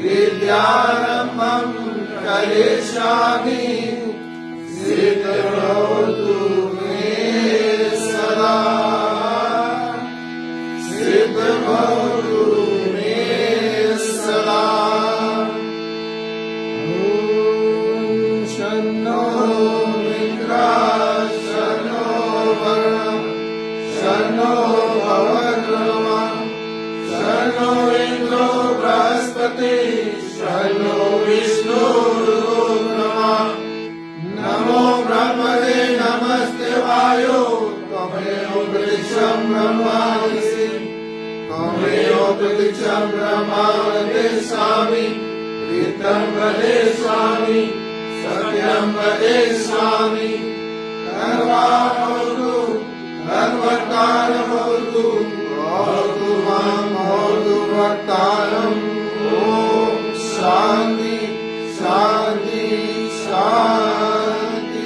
विद्यारम्भं करिष्यामि सिद्धभवतु मे सदा सिद्धभवतु मे सदा ॐ शन्नो मित्रः शन्नो वरुणः शन्नो भवद्रमः शन्नो इन्द्रो बृहस्पतिः शन्नो विष्णुरुक्रमः नमो ब्रह्मणे नमस्ते वायो त्वमेव वृक्षं ब्रह्मासि त्वमेव वृक्षं ब्रह्मा वदिष्यामि ऋतं वदिष्यामि सत्यं वदिष्यामि सर्वभूतो सर्वकारभूतो भवतु मां भवतु भक्तारम् ॐ शान्ति शान्ति शान्ति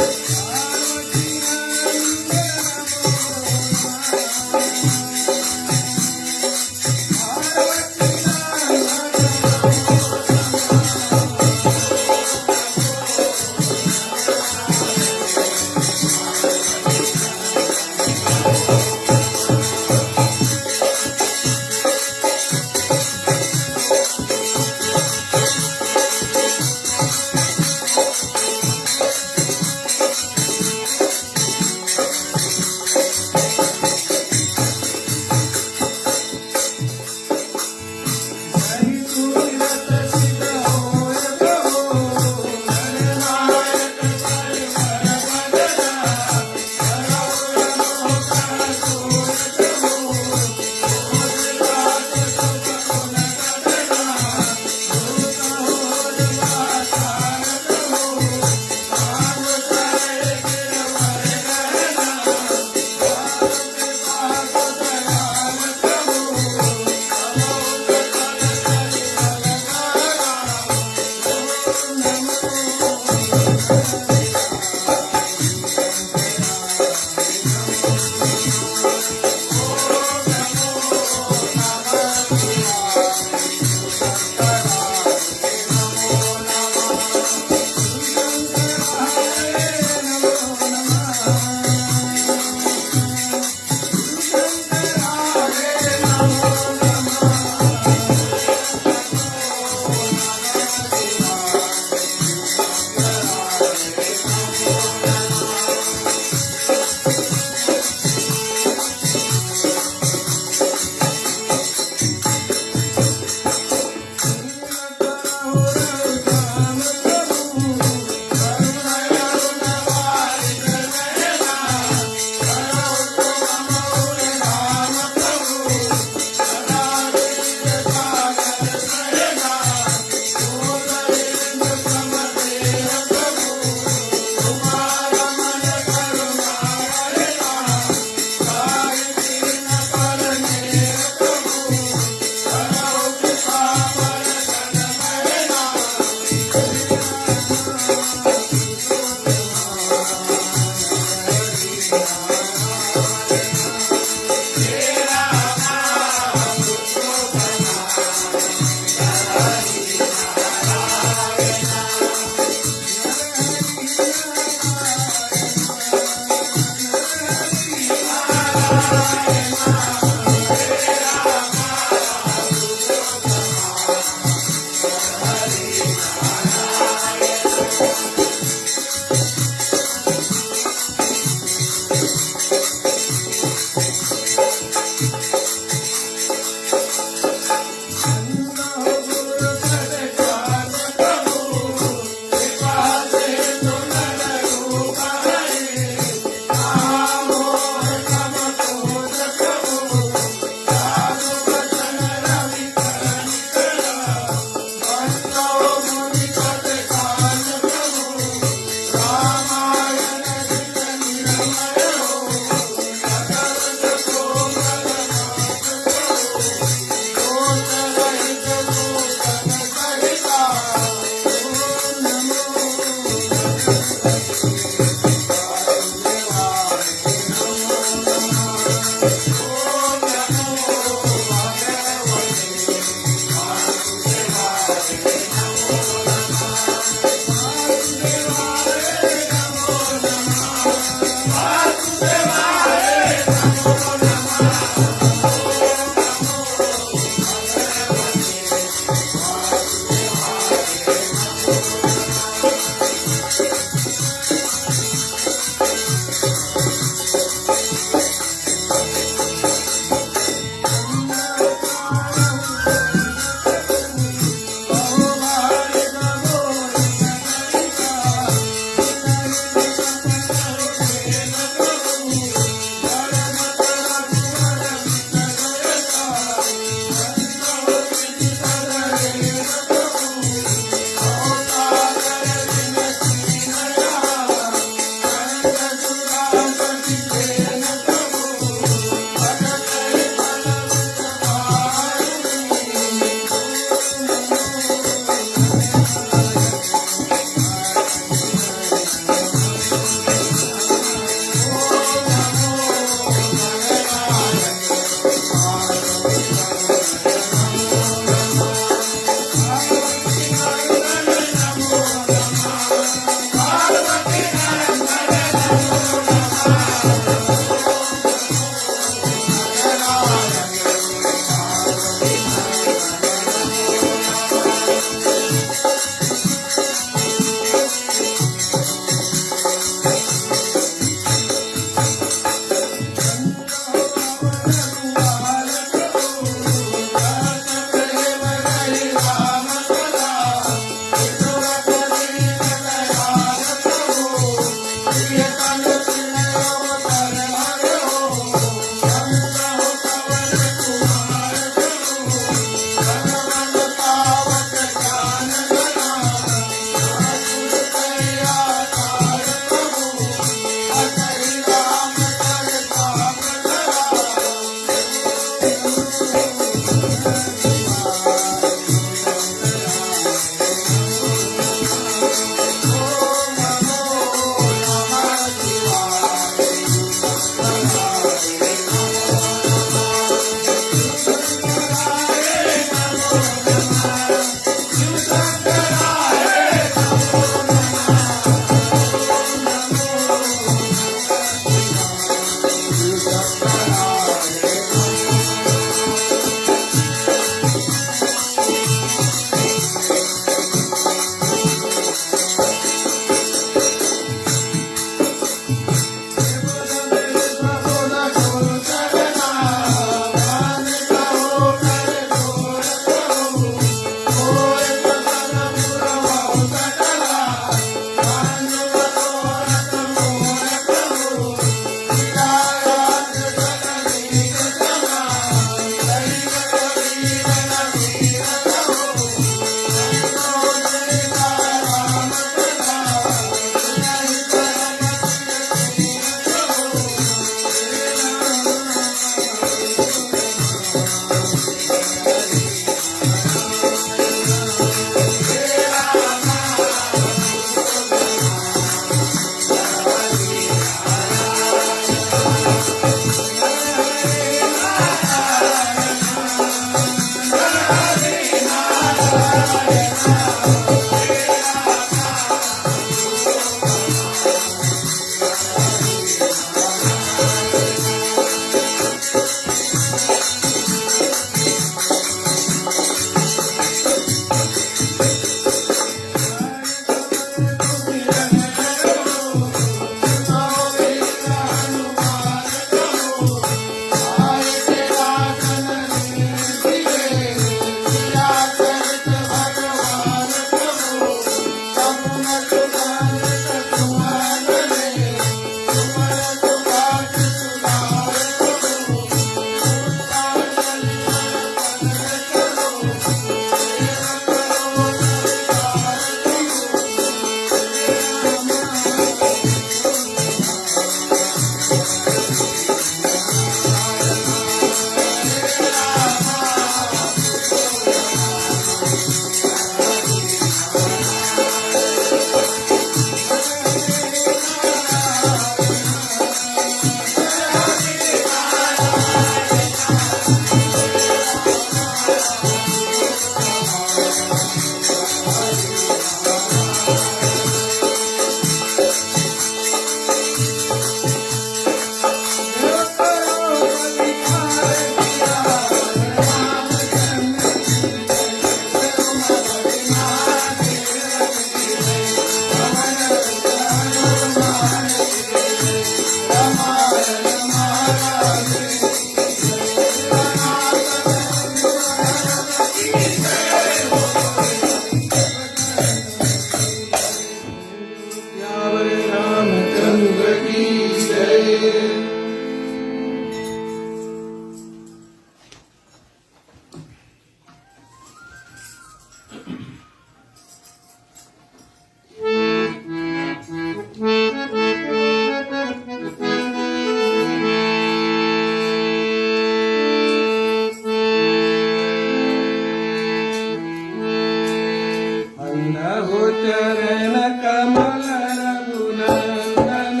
चरण कमल रघुनंदन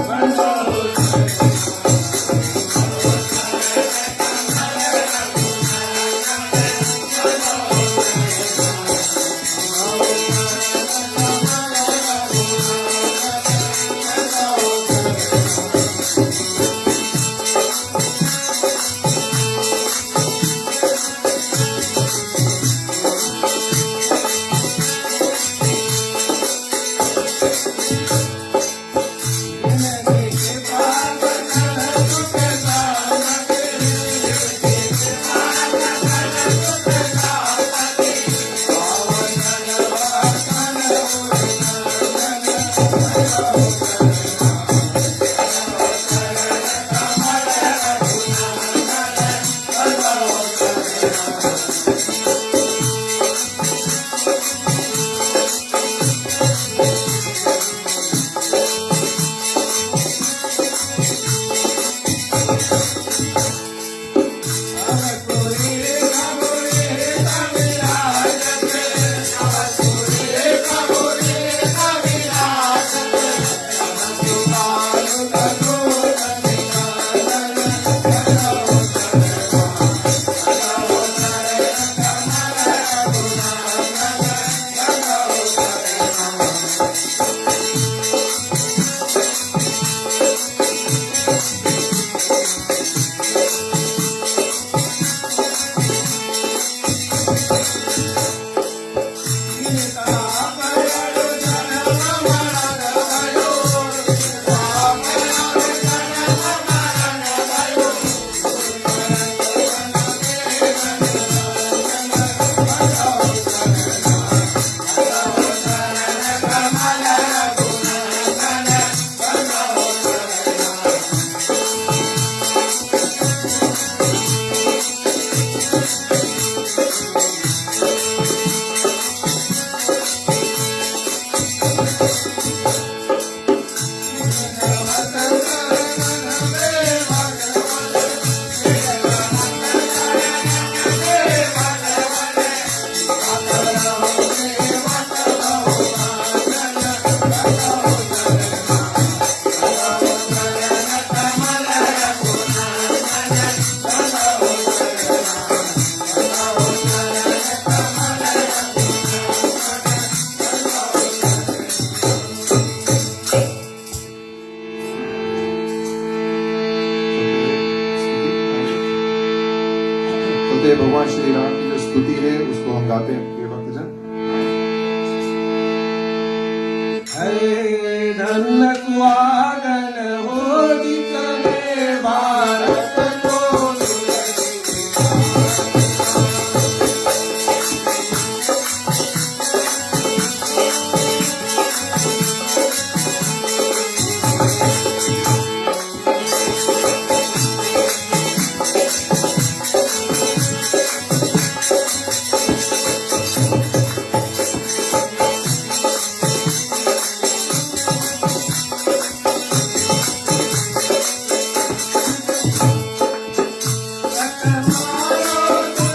बंदो भगवान श्री राम की जो स्तुति है उसको हम गाते हैं प्रिय भक्तजन। हरे धन्य सुहागन हो जिसने भारत को Tomorrow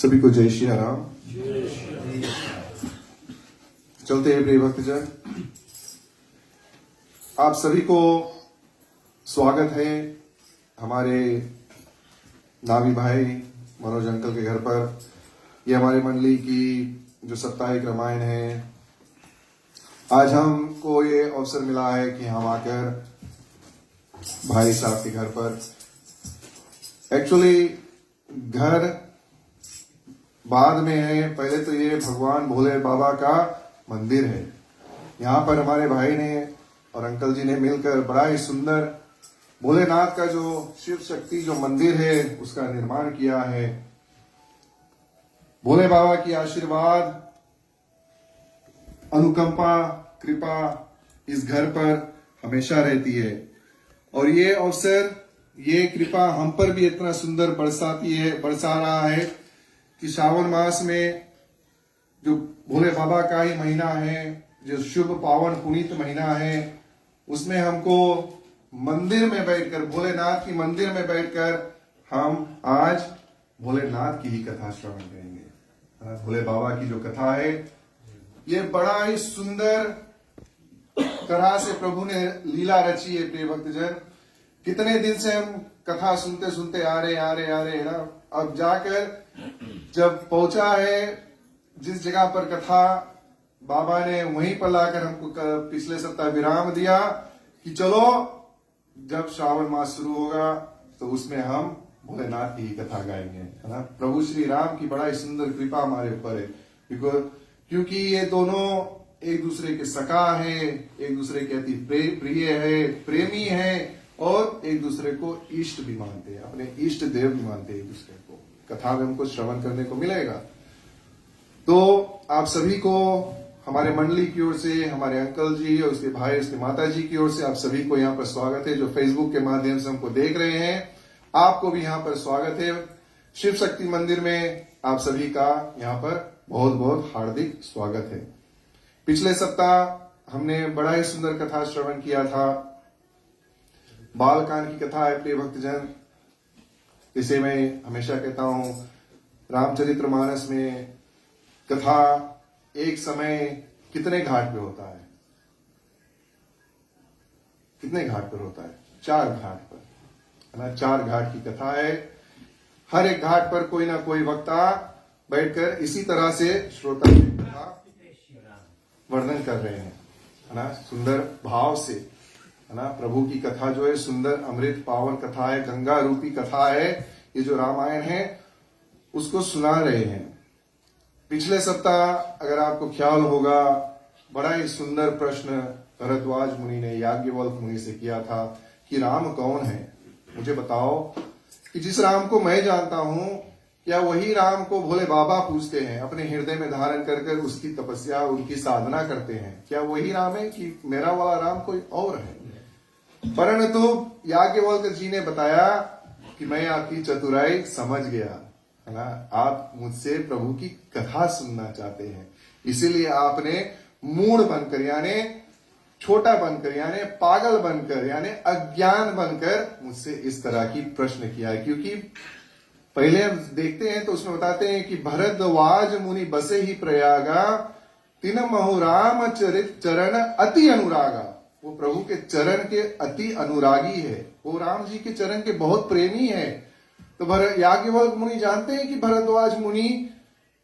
सभी को जय श्री राम। चलते हैं प्रिय भक्तजन, आप सभी को स्वागत है हमारे नावी भाई मनोज अंकल के घर पर। ये हमारी मंडली की जो साप्ताहिक रामायण है, आज हमको ये अवसर मिला है कि हम आकर भाई साहब के घर पर, एक्चुअली घर बाद में है, पहले तो ये भगवान भोले बाबा का मंदिर है। यहाँ पर हमारे भाई ने और अंकल जी ने मिलकर बड़ा ही सुंदर भोलेनाथ का जो शिव शक्ति जो मंदिर है उसका निर्माण किया है। भोले बाबा की आशीर्वाद, अनुकंपा, कृपा इस घर पर हमेशा रहती है और ये अवसर, ये कृपा हम पर भी इतना सुंदर बरसा रहा है कि श्रावण मास में जो भोले बाबा का ही महीना है, जो शुभ पावन पुनीत महीना है, उसमें हमको मंदिर में बैठकर, भोलेनाथ की मंदिर में बैठकर हम आज भोलेनाथ की ही कथा श्रवण करेंगे। भोले बाबा की जो कथा है, ये बड़ा ही सुंदर तरह से प्रभु ने लीला रची है। प्रिय भक्तजन, कितने दिन से हम कथा सुनते सुनते आ रहे ना, अब जाकर जब पहुंचा है जिस जगह पर कथा, बाबा ने वहीं पर लाकर हमको पिछले सप्ताह विराम दिया कि चलो जब श्रावण मास शुरू होगा तो उसमें हम भोलेनाथ की कथा गाएंगे, है ना। प्रभु श्री राम की बड़ा ही सुंदर कृपा हमारे ऊपर है, क्योंकि ये दोनों एक दूसरे के सखा है, एक दूसरे के अति प्रिय है, प्रेमी है और एक दूसरे को इष्ट भी मानते हैं, अपने इष्ट देव भी मानते हैं एक दूसरे को। कथा में हमको श्रवण करने को मिलेगा। तो आप सभी को हमारे मंडली की ओर से, हमारे अंकल जी और उसके भाई, उसके माता जी की ओर से आप सभी को यहाँ पर स्वागत है। जो फेसबुक के माध्यम से हमको देख रहे हैं, आपको भी यहाँ पर स्वागत है। शिव शक्ति मंदिर में आप सभी का यहाँ पर बहुत बहुत हार्दिक स्वागत है। पिछले सप्ताह हमने बड़ा ही सुंदर कथा श्रवण किया था। बालकांड की कथा है प्रिय भक्तजन। इसे मैं हमेशा कहता हूं, रामचरितमानस में कथा एक समय कितने घाट पे होता है? कितने घाट पर होता है? 4 घाट पर, है ना। 4 घाट की कथा है। हर एक घाट पर कोई ना कोई वक्ता बैठकर इसी तरह से श्रोता की कथा वर्णन कर रहे हैं, है ना, सुंदर भाव से, है ना। प्रभु की कथा जो है सुंदर अमृत पावन कथा है, गंगा रूपी कथा है। ये जो रामायण है उसको सुना रहे हैं। पिछले सप्ताह अगर आपको ख्याल होगा, बड़ा ही सुंदर प्रश्न भरद्वाज मुनि ने याज्ञवल्क्य मुनि से किया था कि राम कौन है? मुझे बताओ कि जिस राम को मैं जानता हूं, क्या वही राम को भोले बाबा पूछते हैं, अपने हृदय में धारण कर कर उसकी तपस्या, उनकी साधना करते हैं? क्या वही राम है कि मेरा वाला राम कोई और है? परंतु याज्ञवल्क्य जी ने बताया कि मैं आपकी चतुराई समझ गया, है ना। आप मुझसे प्रभु की कथा सुनना चाहते हैं, इसीलिए आपने मूढ़ बनकर, यानी छोटा बनकर, यानी पागल बनकर, यानी अज्ञान बनकर मुझसे इस तरह की प्रश्न किया है। क्योंकि पहले हम देखते हैं तो उसमें बताते हैं कि भरद्वाज मुनि बसे ही प्रयागा, तिन महु राम चरित चरण अति अनुरागा। वो प्रभु के चरण के अति अनुरागी है, वो राम जी के चरण के बहुत प्रेमी है। तो याज्ञवल्क्य मुनि जानते हैं कि भरद्वाज मुनि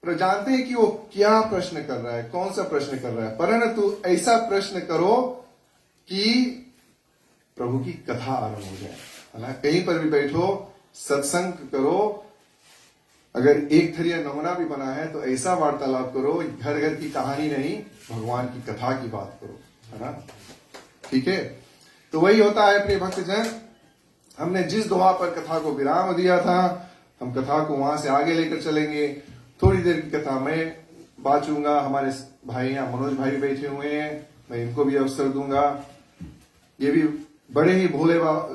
जानते हैं कि वो क्या प्रश्न कर रहा है, कौन सा प्रश्न कर रहा है। परंतु ऐसा प्रश्न करो कि प्रभु की कथा आरंभ हो जाए, है ना। कहीं पर भी बैठो, सत्संग करो, अगर एक थरिया नमूना भी बना है तो ऐसा वार्तालाप करो, घर घर की कहानी नहीं, भगवान की कथा की बात करो, है ना। ठीक है, तो वही होता है प्रिय भक्तजन। हमने जिस दोहा पर कथा को विराम दिया था, हम कथा को वहां से आगे लेकर चलेंगे। थोड़ी देर की कथा मैं बांचूंगा, हमारे भाई यहाँ मनोज भाई बैठे हुए हैं, मैं इनको भी अवसर दूंगा। ये भी बड़े ही भोले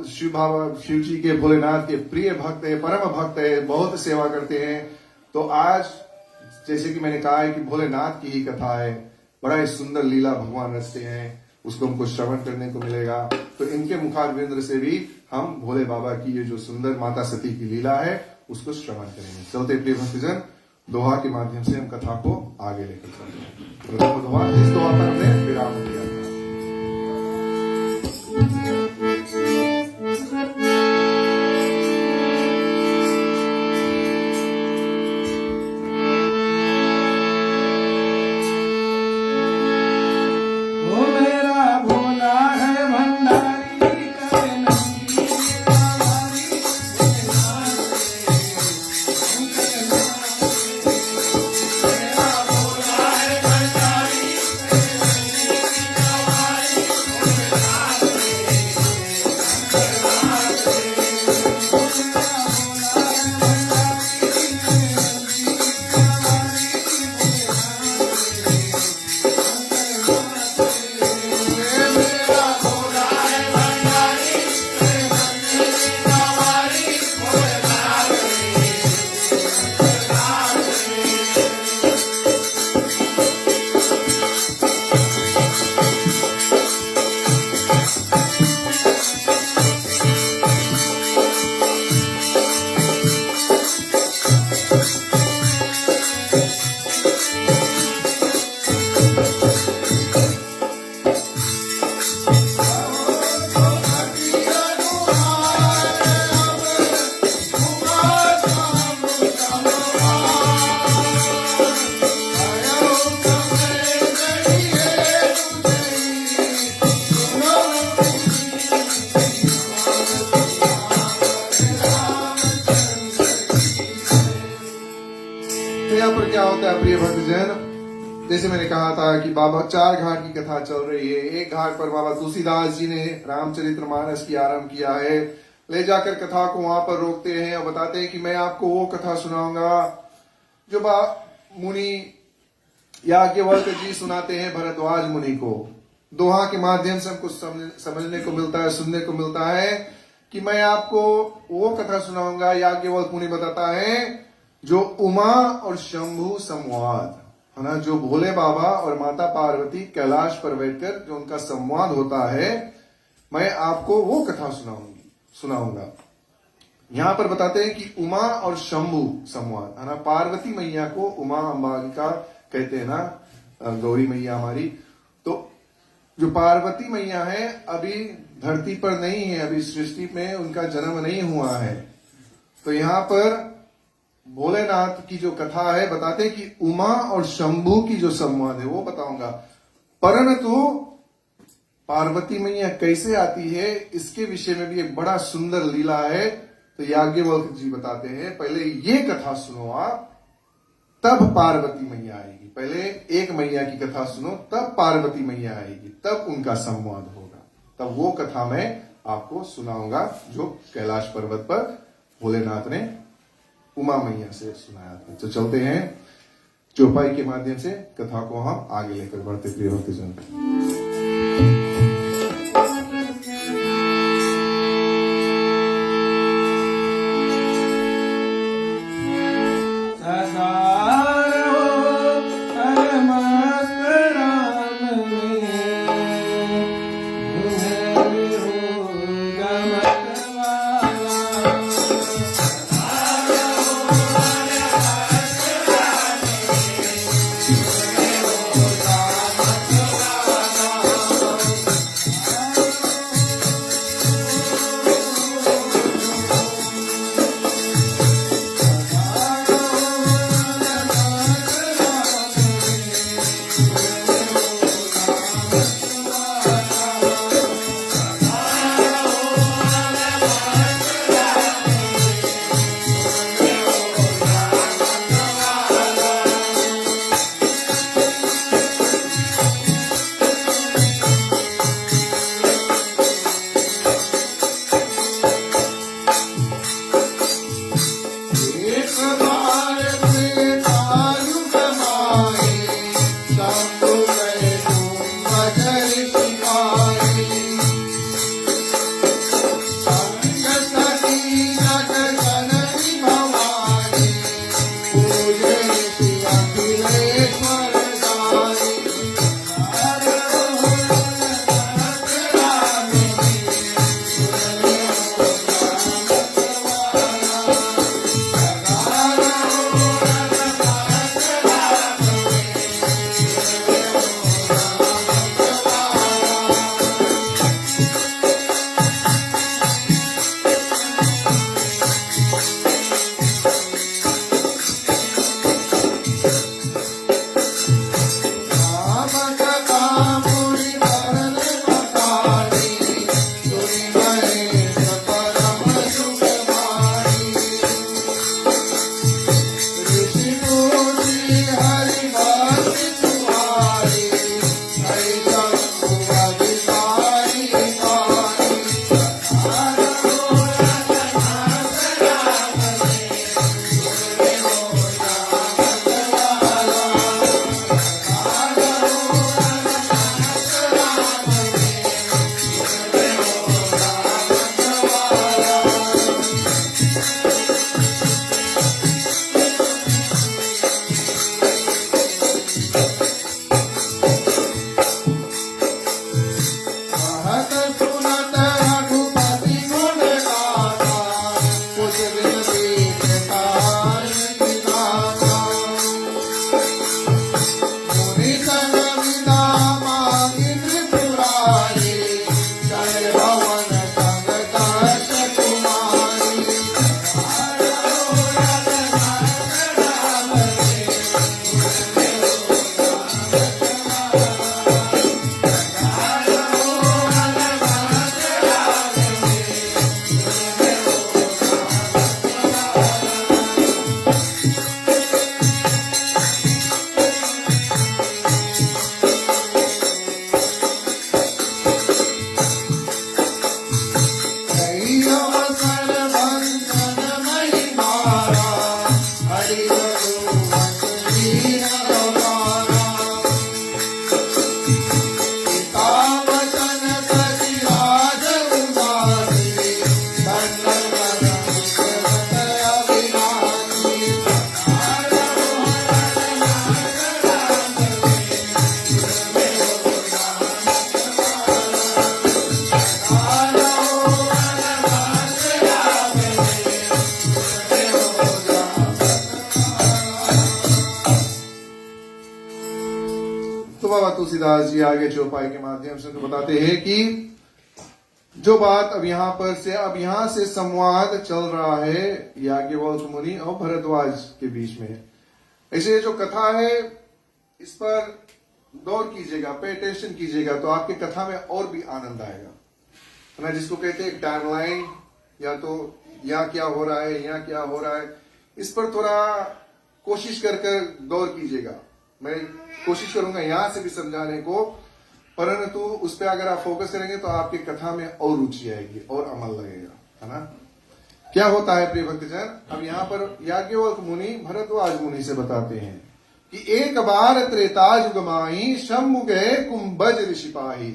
शिव जी के, भोलेनाथ के प्रिय भक्त है, परम भक्त है, बहुत सेवा करते हैं। तो आज जैसे कि मैंने कहा है कि भोलेनाथ की ही कथा है, बड़ा ही सुंदर लीला भगवान रचते हैं, उसको हमको श्रवण करने को मिलेगा। तो इनके मुखारविंद से भी हम भोले बाबा की ये जो सुंदर माता सती की लीला है उसको श्रवण करेंगे। चलते प्रिय भक्तजन, दोहा के माध्यम से हम कथा को आगे लेकर चलते हैं। प्रथम दोहा, इस दोहा पर हमने विराम किया था। क्या होता है प्रिय भक्तजन, जैसे मैंने कहा था कि बाबा 4 घाट की कथा चल रही है। एक घाट पर बाबा तुलसीदास जी ने रामचरितमानस की आरंभ किया है। ले जाकर कथा को वहां पर रोकते हैं और बताते हैं कि मैं आपको वो कथा सुनाऊंगा जो मुनि याज्ञवल्क्य जी सुनाते हैं भरद्वाज मुनि को। दोहा के माध्यम से हमको समझने को मिलता है, सुनने को मिलता है कि मैं आपको वो कथा सुनाऊंगा, याज्ञवल्क्य मुनि बताता है, जो उमा और शंभु संवाद है ना, जो भोले बाबा और माता पार्वती कैलाश पर बैठकर जो उनका संवाद होता है, मैं आपको वो कथा सुनाऊंगा। यहां पर बताते हैं कि उमा और शंभु संवाद है ना, पार्वती मैया को उमा अंबालिका कहते हैं ना, गौरी मैया हमारी। तो जो पार्वती मैया है अभी धरती पर नहीं है, अभी सृष्टि में उनका जन्म नहीं हुआ है। तो यहां पर भोलेनाथ की जो कथा है बताते हैं कि उमा और शंभु की जो संवाद है वो बताऊंगा। परंतु पार्वती मैया कैसे आती है इसके विषय में भी एक बड़ा सुंदर लीला है। तो याज्ञवल्क्य जी बताते हैं, पहले ये कथा सुनो आप, तब पार्वती मैया आएगी। पहले एक मैया की कथा सुनो, तब पार्वती मैया आएगी, तब उनका संवाद होगा। तब वो कथा मैं आपको सुनाऊंगा जो कैलाश पर्वत पर भोलेनाथ ने उमा मैया से सुनाया था। तो चलते हैं चौपाई के माध्यम से कथा को हम आगे लेकर बढ़ते प्रिय भक्तजन। तो बाबा तुलसीदास जी आगे चौपाई के माध्यम से तो बताते हैं कि जो बात अब यहाँ से संवाद चल रहा है याज्ञवल्क्य मुनि और भरद्वाज के बीच में। ऐसे जो कथा है इस पर गौर कीजिएगा, पे अटेंशन कीजिएगा, तो आपके कथा में और भी आनंद आएगा, है ना। जिसको कहते हैं टाइमलाइन, या तो यहाँ क्या हो रहा है, यहाँ क्या हो रहा है, इस पर थोड़ा कोशिश कर गौर कीजिएगा। मैं कोशिश करूंगा यहाँ से भी समझाने को, परंतु उस पर अगर आप फोकस करेंगे तो आपकी कथा में और रुचि आएगी और अमल लगेगा, है ना। क्या होता है प्रिय भक्तजन, अब यहाँ पर याज्ञवल्क्य मुनि भरद्वाज मुनि से बताते हैं कि एक बार त्रेतायुग माही शंभु गए कुंभज ऋषि पाही,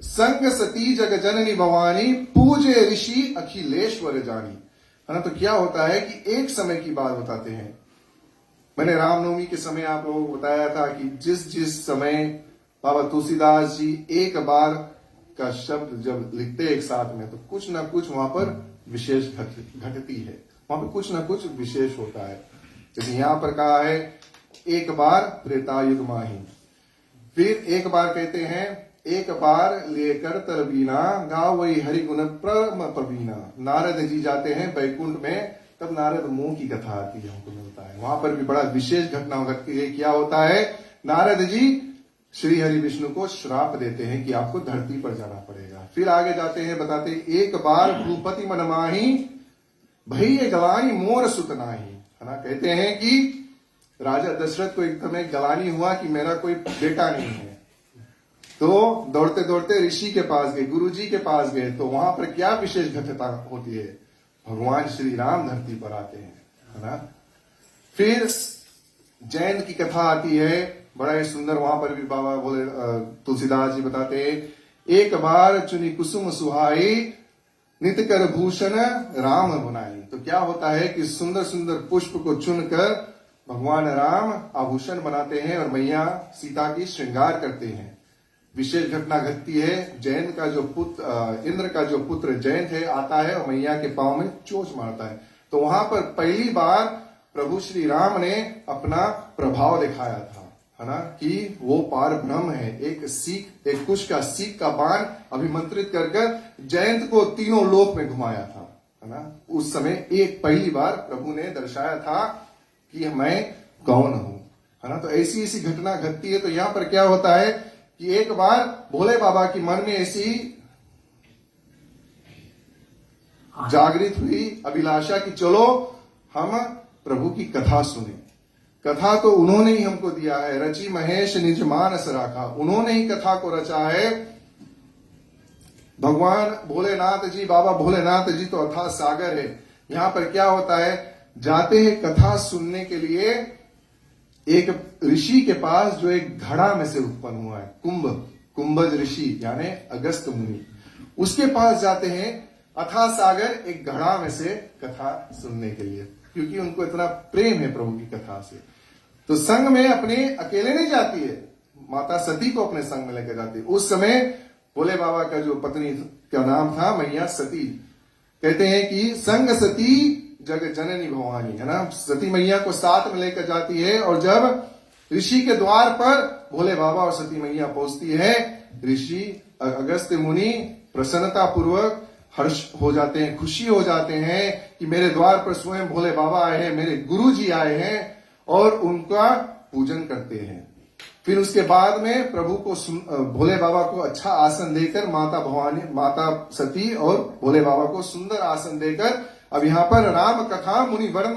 संग सती जग जननी भवानी, पूजे ऋषि अखिलेश्वर जानी, है ना। तो क्या होता है कि एक समय की बात बताते हैं। मैंने रामनवमी के समय आप लोगों को बताया था कि जिस समय बाबा तुलसीदास जी एक बार का शब्द जब लिखते एक साथ में, तो कुछ ना कुछ वहां पर विशेष घटती है, वहां पर कुछ ना कुछ विशेष होता है। जैसे यहां पर कहा है एक बार त्रेतायुग माही, फिर एक बार कहते हैं एक बार लेकर तरबीना, गाँव वही हरिगुण प्रवीणा। नारद जी जाते हैं बैकुंठ में, तब नारद मुंह की कथा आती है, हमको मिलता है। वहां पर भी बड़ा विशेष घटना घटती है। क्या होता है, नारद जी श्री हरि विष्णु को श्राप देते हैं कि आपको धरती पर जाना पड़ेगा। फिर आगे जाते हैं, बताते हैं एक बार भूपति मनमाही, भैया गलानी मोर सुतनाही, है ना। कहते हैं कि राजा दशरथ को एकदम गलानी हुआ कि मेरा कोई बेटा नहीं है, तो दौड़ते दौड़ते ऋषि के पास गए, गुरु जी के पास गए। तो वहां पर क्या विशेष घटना होती है, भगवान श्री राम धरती पर आते हैं, है ना। फिर जैन की कथा आती है, बड़ा ही सुंदर। वहां पर भी बाबा बोले तुलसीदास जी बताते हैं एक बार चुनी कुसुम सुहाई, नित कर भूषण राम बनाई। तो क्या होता है कि सुंदर सुंदर पुष्प को चुनकर भगवान राम आभूषण बनाते हैं और मैया सीता की श्रृंगार करते हैं। विशेष घटना घटती है, जैन का जो पुत्र इंद्र का जो पुत्र जैन है आता है और मैया के पांव में चोच मारता है। तो वहां पर पहली बार प्रभु श्री राम ने अपना प्रभाव दिखाया था, है ना, कि वो पार ब्रह्म है। एक कुश का सीख का बाण अभिमंत्रित कर जयंत को तीनों लोक में घुमाया था, है ना। उस समय एक पहली बार प्रभु ने दर्शाया था कि मैं कौन हूं, है ना। तो ऐसी ऐसी घटना घटती है। तो यहां पर क्या होता है कि एक बार भोले बाबा की मन में ऐसी जागृत हुई अभिलाषा कि चलो हम प्रभु की कथा सुने। कथा तो उन्होंने ही हमको दिया है, रची महेश निज मानस राखा, उन्होंने ही कथा को रचा है। भगवान भोलेनाथ जी, बाबा भोलेनाथ जी तो अथाह सागर है। यहां पर क्या होता है, जाते हैं कथा सुनने के लिए एक ऋषि के पास जो एक घड़ा में से उत्पन्न हुआ है, कुंभज ऋषि यानी अगस्त मुनि, उसके पास जाते हैं अथाह सागर एक घड़ा में से कथा सुनने के लिए, क्योंकि उनको इतना प्रेम है प्रभु की कथा से। तो संग में अपने अकेले नहीं जाती है, माता सती को अपने संग में लेकर जाती है। उस समय भोले बाबा का जो पत्नी का नाम था मैया सती, कहते हैं कि संग सती जग जननी भवानी, है ना। सती मैया को साथ में लेकर जाती है और जब ऋषि के द्वार पर भोले बाबा और सती मैया पहुंचती है, ऋषि अगस्त मुनि प्रसन्नता पूर्वक हर्ष हो जाते हैं, खुशी हो जाते हैं कि मेरे द्वार पर स्वयं भोले बाबा आए हैं, मेरे गुरु जी आए हैं, और उनका पूजन करते हैं। फिर उसके बाद में प्रभु को भोले बाबा को अच्छा आसन देकर माता भवानी, माता सती और भोले बाबा को सुंदर आसन देकर, अब यहाँ पर राम कथा मुनिवर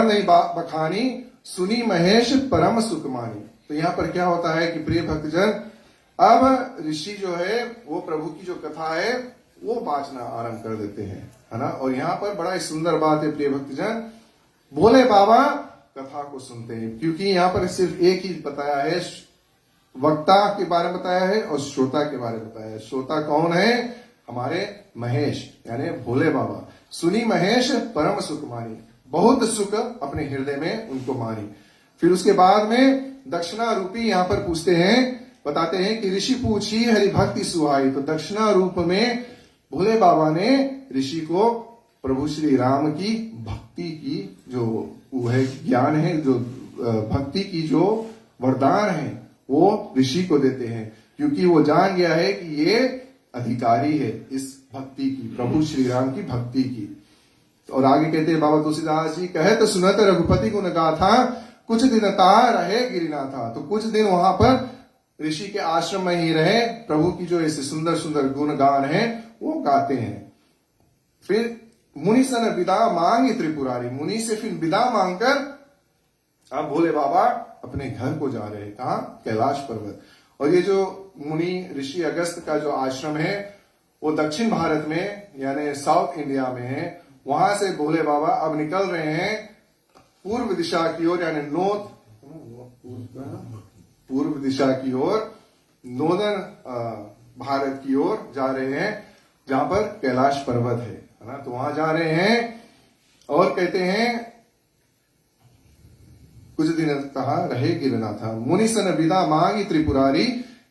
नहीं बखानी, सुनी महेश परम सुखमानी। तो यहाँ पर क्या होता है कि प्रिय भक्तजन, अब ऋषि जो है वो प्रभु की जो कथा है वो बांचना आरंभ कर देते हैं, है ना। और यहाँ पर बड़ा ही सुंदर बात है प्रिय भक्तजन, भोले बाबा कथा को सुनते हैं, क्योंकि यहाँ पर सिर्फ एक ही बताया है, वक्ता के बारे में बताया है और श्रोता के बारे में बताया है। श्रोता कौन है? हमारे महेश यानी भोले बाबा। सुनी महेश परम सुख मानी, बहुत सुख अपने हृदय में उनको मानी। फिर उसके बाद में दक्षिणा रूपी यहाँ पर पूछते हैं, बताते हैं कि ऋषि पूछी हरि भक्ति सुहाई। तो दक्षिणा रूप में भोले बाबा ने ऋषि को प्रभु श्री राम की भक्ति की जो वो है ज्ञान है, जो भक्ति की जो वरदान है वो ऋषि को देते हैं, क्योंकि वो जान गया है कि ये अधिकारी है इस भक्ति की, प्रभु श्री राम की भक्ति की। और आगे कहते हैं बाबा तुलसीदास जी, कहे तो सुनत रघुपति गुण गाथा, कुछ दिन ता रहे गिरिनाथा। तो कुछ दिन वहां पर ऋषि के आश्रम में ही रहे, प्रभु की जो ऐसे सुंदर सुंदर गुण गान है वो गाते हैं। फिर मुनि सन विदा मांगी त्रिपुरारी, मुनि से फिर विदा मांगकर अब भोले बाबा अपने घर को जा रहे हैं। कहा? कैलाश पर्वत। और ये जो मुनि ऋषि अगस्त का जो आश्रम है वो दक्षिण भारत में यानी साउथ इंडिया में है। वहां से भोले बाबा अब निकल रहे हैं पूर्व दिशा की ओर, यानी पूर्व दिशा की ओर, नॉर्दर्न भारत की ओर जा रहे हैं, जहां पर कैलाश पर्वत है ना। तो वहां जा रहे हैं और कहते हैं कुछ दिन कहा रहे गिरनाथा, मुनि सन विदा मांगी त्रिपुरारी,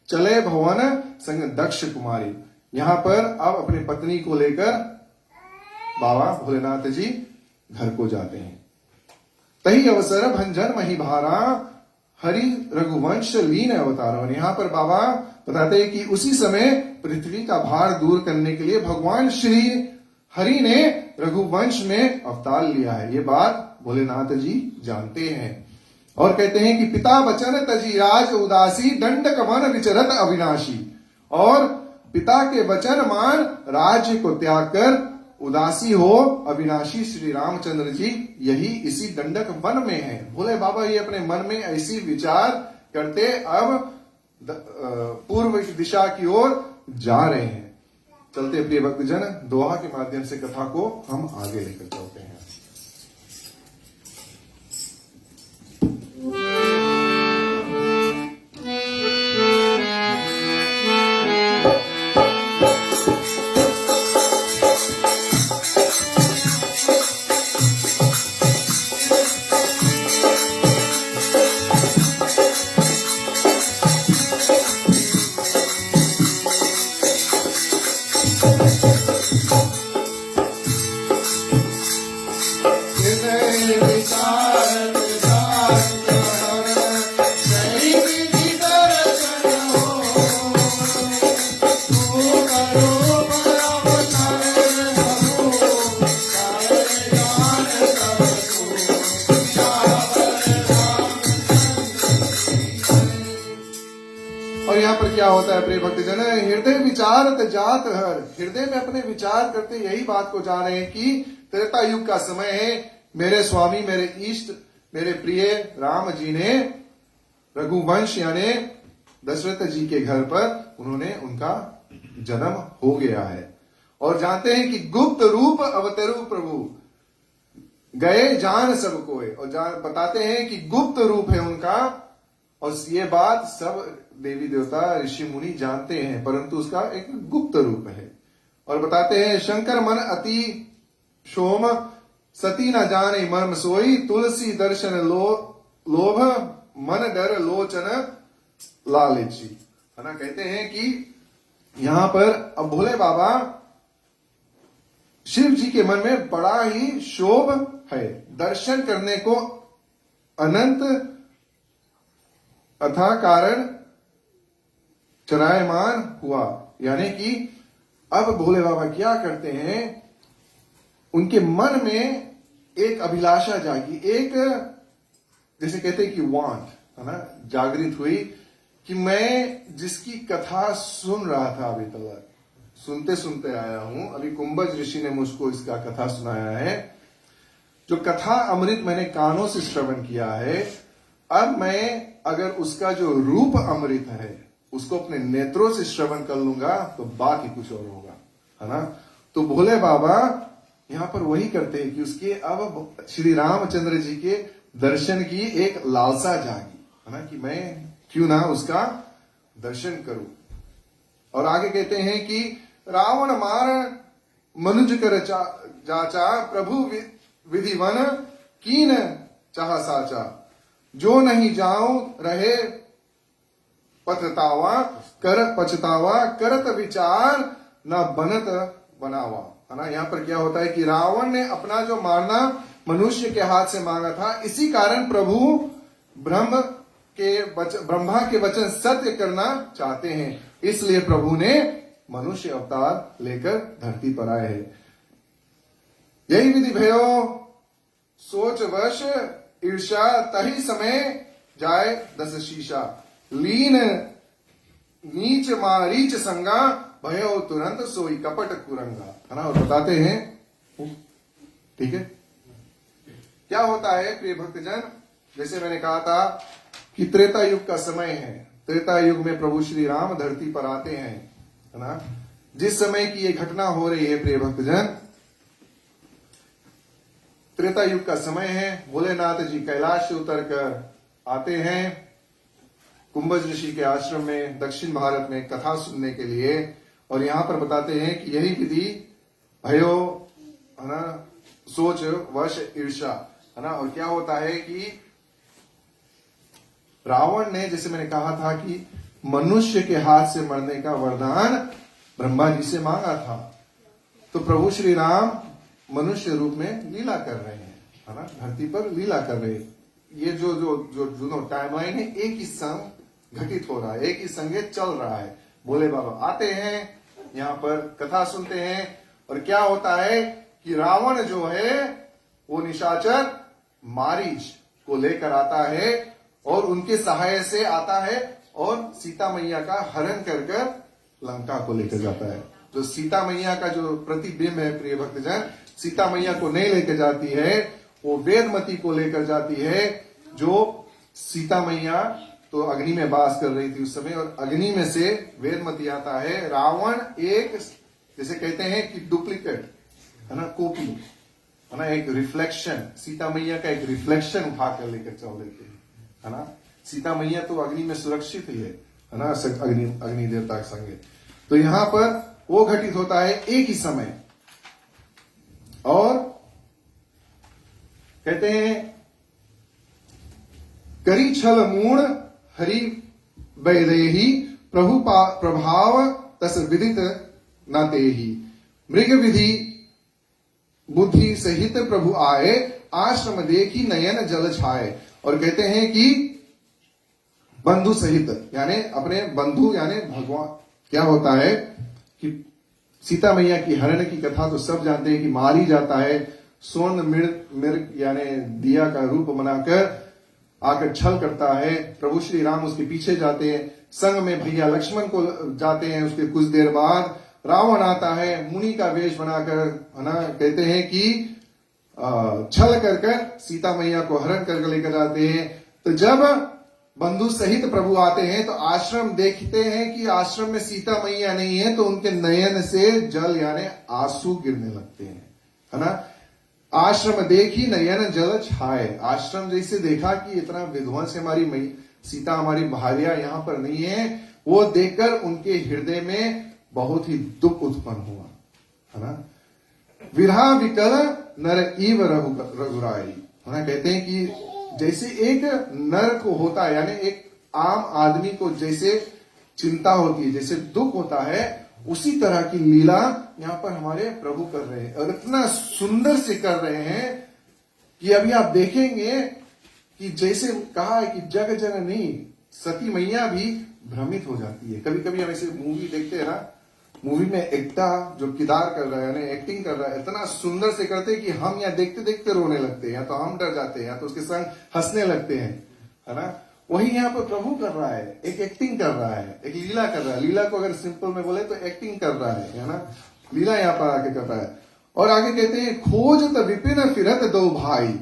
चले भवन संग दक्ष कुमारी। यहां पर अब अपनी पत्नी को लेकर बाबा भोलेनाथ जी घर को जाते हैं। तही अवसर भंजन मही भारा, हरि रघुवंश लीन अवतार। और यहां पर बाबा बताते हैं कि उसी समय पृथ्वी का भार दूर करने के लिए भगवान श्री हरि ने रघुवंश में अवतार लिया है। ये बात भोलेनाथ जी जानते हैं और कहते हैं कि पिता बचन तजी राज उदासी, दंडक वन विचरत अविनाशी। और पिता के वचन मान राज्य को त्याग कर उदासी हो अविनाशी श्री रामचंद्र जी यही इसी दंडक वन में है। भोले बाबा ये अपने मन में ऐसी विचार करते अब पूर्व दिशा की ओर जा रहे हैं। चलते प्रिय भक्तजन, दोहा के माध्यम से कथा को हम आगे लेकर चलते हैं। और यहाँ पर क्या होता है प्रिय भक्तजन, हृदय विचारत जात हर, हृदय में अपने विचार करते यही बात को जा रहे हैं कि त्रेता युग का समय है, मेरे स्वामी मेरे इष्ट मेरे प्रिय राम जी ने रघुवंश यानी दशरथ जी के घर पर उन्होंने उनका जन्म हो गया है। और जानते हैं कि गुप्त रूप अवतरु प्रभु गए जान सब कोय, और बताते हैं कि गुप्त रूप है उनका। और ये बात सब देवी देवता ऋषि मुनि जानते हैं, परंतु उसका एक गुप्त रूप है। और बताते हैं शंकर मन अति सोम, सती न जाने मर्म सोई, तुलसी दर्शन लोभ, मन डर लोचन लालची। है ना। कहते हैं कि यहां पर अब भोले बाबा शिव जी के मन में बड़ा ही शोभ है, दर्शन करने को अनंत अथा कारण चरायमान हुआ। यानी कि अब भोले बाबा क्या करते हैं, उनके मन में एक अभिलाषा जागी, एक जैसे कहते हैं कि वांट, है ना, जागृत हुई कि मैं जिसकी कथा सुन रहा था अभी तक, सुनते सुनते आया हूं, अभी कुंभज ऋषि ने मुझको इसका कथा सुनाया है, जो कथा अमृत मैंने कानों से श्रवण किया है, अब मैं अगर उसका जो रूप अमृत है उसको अपने नेत्रों से श्रवण कर लूंगा तो बात ही कुछ और होगा, है ना। तो भोले बाबा यहां पर वही करते हैं कि उसके अब श्री रामचंद्र जी के दर्शन की एक लालसा जागी, है ना, कि मैं क्यों ना उसका दर्शन करूं। और आगे कहते हैं कि रावण मार मनुज कर जाचा, प्रभु विधिवन कीन चाह साचा, जो नहीं जाऊं रहे पछतावा करत विचार न बनत बनावा, है ना। यहां पर क्या होता है कि रावण ने अपना जो मारना मनुष्य के हाथ से मांगा था, इसी कारण प्रभु ब्रह्मा के वचन सत्य करना चाहते हैं, इसलिए प्रभु ने मनुष्य अवतार लेकर धरती पर आए हैं। यही विधि भयो सोच वश ईर्षा, तही समय जाए 10 शीशा, लीन नीच मारीच संगा, भयो तुरंत सोई कपट कुरंगा, है ना। और बताते हैं, ठीक है, क्या होता है प्रिय भक्तजन, जैसे मैंने कहा था कि त्रेता युग का समय है। त्रेता युग में प्रभु श्री राम धरती पर आते हैं, है ना। जिस समय की ये घटना हो रही है प्रिय भक्तजन, त्रेता युग का समय है। भोलेनाथ जी कैलाश से उतर कर आते हैं कुंभज ऋषि के आश्रम में दक्षिण भारत में कथा सुनने के लिए, और यहां पर बताते हैं कि यही विधि भयो, है ना, सोच वश ईर्षा, है ना। और क्या होता है कि रावण ने, जैसे मैंने कहा था कि मनुष्य के हाथ से मरने का वरदान ब्रह्मा जी से मांगा था, तो प्रभु श्री राम मनुष्य रूप में लीला कर रहे हैं, है ना, धरती पर लीला कर रहे हैं। ये जो जो जो दोनों टाइमलाइन है एक ही संग घटित हो रहा है, एक ही संगे चल रहा है। भोले बाबा आते हैं, यहाँ पर कथा सुनते हैं, और क्या होता है कि रावण जो है वो निशाचर मारीच को लेकर आता है और उनके सहाय से आता है और सीता मैया का हरण कर कर लंका को लेकर जाता है। जो सीता मैया का जो प्रतिबिंब है प्रिय भक्तजन, सीता मैया को नहीं लेकर जाती है, वो वेदमती को लेकर जाती है। जो सीता मैया तो अग्नि में वास कर रही थी उस समय, और अग्नि में से वेदमती आता है। रावण एक, जैसे कहते हैं कि डुप्लीकेट, है ना, कॉपी, है ना, एक रिफ्लेक्शन, सीता मैया का एक रिफ्लेक्शन उठा कर लेकर चल देते हैं, है ना। सीता मैया तो अग्नि में सुरक्षित ही है ना, अग्नि देवता के संगे। तो यहां पर वो घटित होता है एक ही समय। और कहते हैं करी छल मूण हरि वैदेही, प्रभु प्रभाव तस विदित न तेहि, मृग विधि बुद्धि सहित प्रभु आए, आश्रम देखी नयन जल छाए। और कहते हैं कि बंधु सहित, यानी अपने बंधु, यानी भगवान। क्या होता है कि सीता मैया की हरण की कथा तो सब जानते हैं कि मारी जाता है, स्वर्ण मृग यानी दिया का रूप बनाकर आकर छल करता है। प्रभु श्री राम उसके पीछे जाते हैं, संग में भैया लक्ष्मण को जाते हैं। उसके कुछ देर बाद रावण आता है मुनि का वेश बनाकर, है ना। कहते हैं कि छल कर सीता मैया को हरण करके लेकर जाते हैं। तो जब बंधु सहित प्रभु आते हैं तो आश्रम देखते हैं कि आश्रम में सीता मैया नहीं है, तो उनके नयन से जल यानी आंसू गिरने लगते हैं, है ना। आश्रम देखी नयन जल छाए, आश्रम जैसे देखा कि इतना विध्वंस हमारी सीता हमारी भार्या यहाँ पर नहीं है, वो देखकर उनके हृदय में बहुत ही दुख उत्पन्न हुआ, है ना। विरहा विकल नर इव रघुराई, है ना। कहते हैं कि जैसे एक नर को होता है, यानी एक आम आदमी को जैसे चिंता होती है, जैसे दुख होता है, उसी तरह की लीला यहाँ पर हमारे प्रभु कर रहे हैं। और इतना सुंदर से कर रहे हैं कि अभी आप देखेंगे कि जैसे कहा है कि जग जननी सती मैया भी भ्रमित हो जाती है। कभी कभी हम ऐसे मूवी देखते हैं ना, मूवी में एकता जो किरदार कर रहा है, यानी एक्टिंग कर रहा है, इतना सुंदर से करते हैं कि हम यहाँ देखते देखते रोने लगते हैं, या तो हम डर जाते हैं, या तो उसके संग हंसने लगते हैं, है ना। वही यहाँ पर प्रभु कर रहा है, एक एक्टिंग कर रहा है, एक लीला कर रहा है। लीला को अगर सिंपल में बोले तो एक्टिंग कर रहा है ना, लीला यहाँ पर आके कर रहा है। और आगे कहते हैं खोज त विपिन फिरत दो भाई,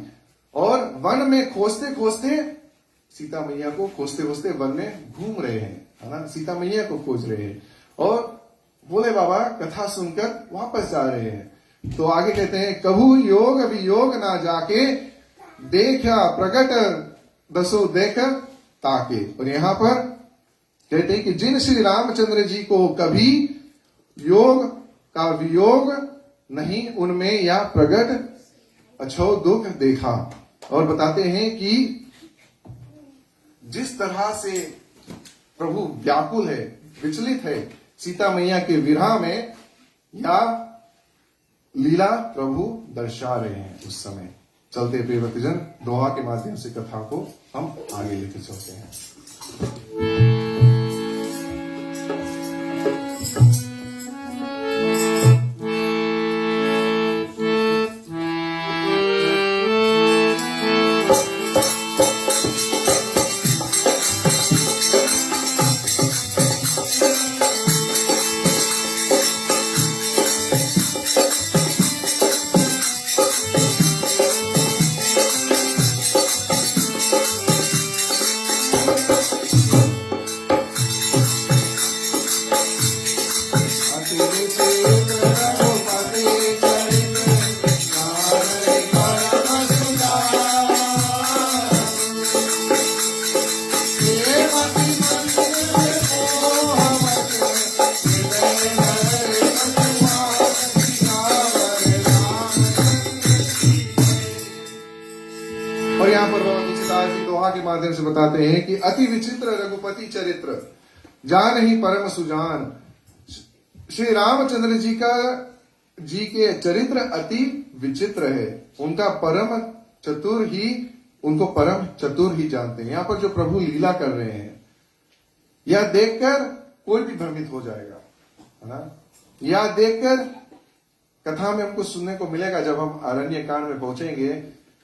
और वन में खोजते खोजते सीता मैया को खोजते खोजते वन में घूम रहे हैं, है ना, सीता मैया को खोज रहे हैं। और भोले बाबा कथा सुनकर वापस जा रहे हैं। तो आगे कहते हैं कभू योग वियोग ना जाके, देखा प्रगट दसो देख ताके। और यहां पर कहते हैं कि जिन श्री रामचंद्र जी को कभी योग का वियोग नहीं, उनमें यह प्रगट अछो दुख देखा। और बताते हैं कि जिस तरह से प्रभु व्याकुल है, विचलित है सीता मैया के विरह में, या लीला प्रभु दर्शा रहे हैं उस समय। चलते प्रिय भक्तजन, दोहा के माध्यम से कथा को हम आगे लेकर चलते हैं। और यहाँ पर बाबा तुलसीदास जी दोहा के माध्यम से बताते हैं कि अति विचित्र रघुपति चरित्र जान ही परम सुजान। श्री रामचंद्र जी के चरित्र अति विचित्र है, उनका परम चतुर ही, उनको परम चतुर ही जानते हैं। यहाँ पर जो प्रभु लीला कर रहे हैं, यह देखकर कोई भी भ्रमित हो जाएगा, है ना। यह देखकर कथा में हमको सुनने को मिलेगा जब हम अरण्य कांड में पहुंचेंगे,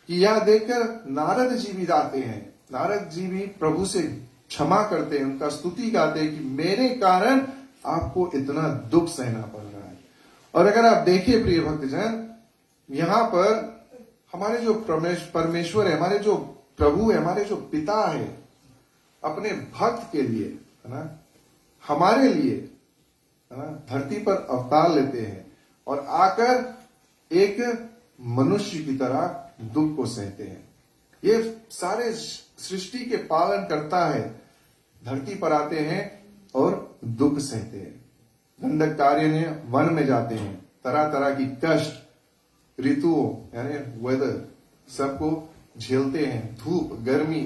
कि यह देखकर नारद जी भी गाते हैं, नारद जी भी प्रभु से क्षमा करते हैं, उनका स्तुति गाते हैं कि मेरे कारण आपको इतना दुख सहना पड़ रहा है। और अगर आप देखिए प्रिय भक्तजन, यहां पर हमारे जो परमेश्वर है, हमारे जो प्रभु है, हमारे जो पिता है, अपने भक्त के लिए, है ना, हमारे लिए, है ना, धरती पर अवतार लेते हैं और आकर एक मनुष्य की तरह दुख को सहते हैं। ये सारे सृष्टि के पालन करता है, धरती पर आते हैं और दुख सहते हैं। दंडकारण्य वन में जाते हैं, तरह तरह की कष्ट, ऋतुओं यानी वेदर सबको झेलते हैं, धूप गर्मी,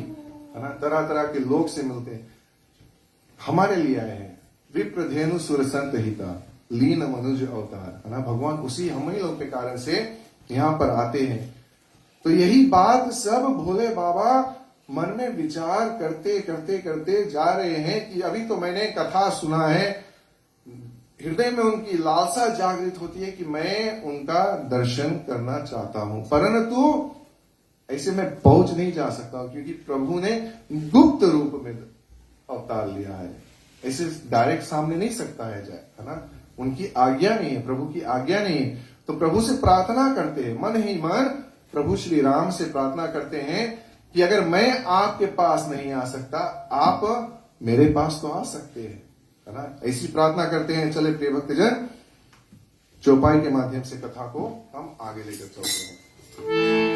है ना, तरह तरह के लोग से मिलते हैं, हमारे लिए आए हैं। विप्र धेनु सुर संत हिता लीन मनुज अवतार, है ना, भगवान उसी हम ही लोग के कारण से यहां पर आते हैं। तो यही बात सब भोले बाबा मन में विचार करते करते करते जा रहे हैं कि अभी तो मैंने कथा सुना है, हृदय में उनकी लालसा जागृत होती है कि मैं उनका दर्शन करना चाहता हूं, परंतु ऐसे मैं पहुंच नहीं जा सकता क्योंकि प्रभु ने गुप्त रूप में अवतार लिया है, ऐसे डायरेक्ट सामने नहीं सकता है ना, उनकी आज्ञा नहीं है, प्रभु की आज्ञा नहीं है। तो प्रभु से प्रार्थना करते हैं, मन ही मन प्रभु श्री राम से प्रार्थना करते हैं कि अगर मैं आपके पास नहीं आ सकता, आप मेरे पास तो आ सकते हैं, है ना, ऐसी प्रार्थना करते हैं। चले प्रिय भक्तजन, चौपाई के माध्यम से कथा को हम आगे लेकर चलते हैं।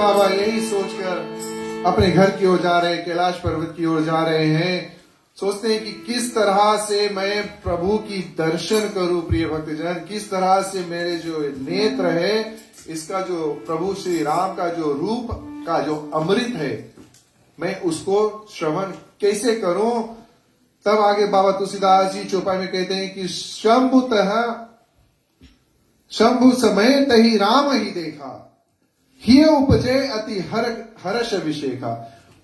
बाबा यही सोचकर अपने घर की ओर जा रहे हैं, कैलाश पर्वत की ओर जा रहे हैं। सोचते हैं कि किस तरह से मैं प्रभु की दर्शन करूं। प्रिय भक्तजन, किस तरह से मेरे जो नेत्र है, इसका जो प्रभु श्री राम का जो रूप का जो अमृत है, मैं उसको श्रवण कैसे करूं। तब आगे बाबा तुलसीदास जी चौपाई में कहते हैं कि शंभु समय तही राम ही देखा, ही उपजे अति हर्ष अभिषेका।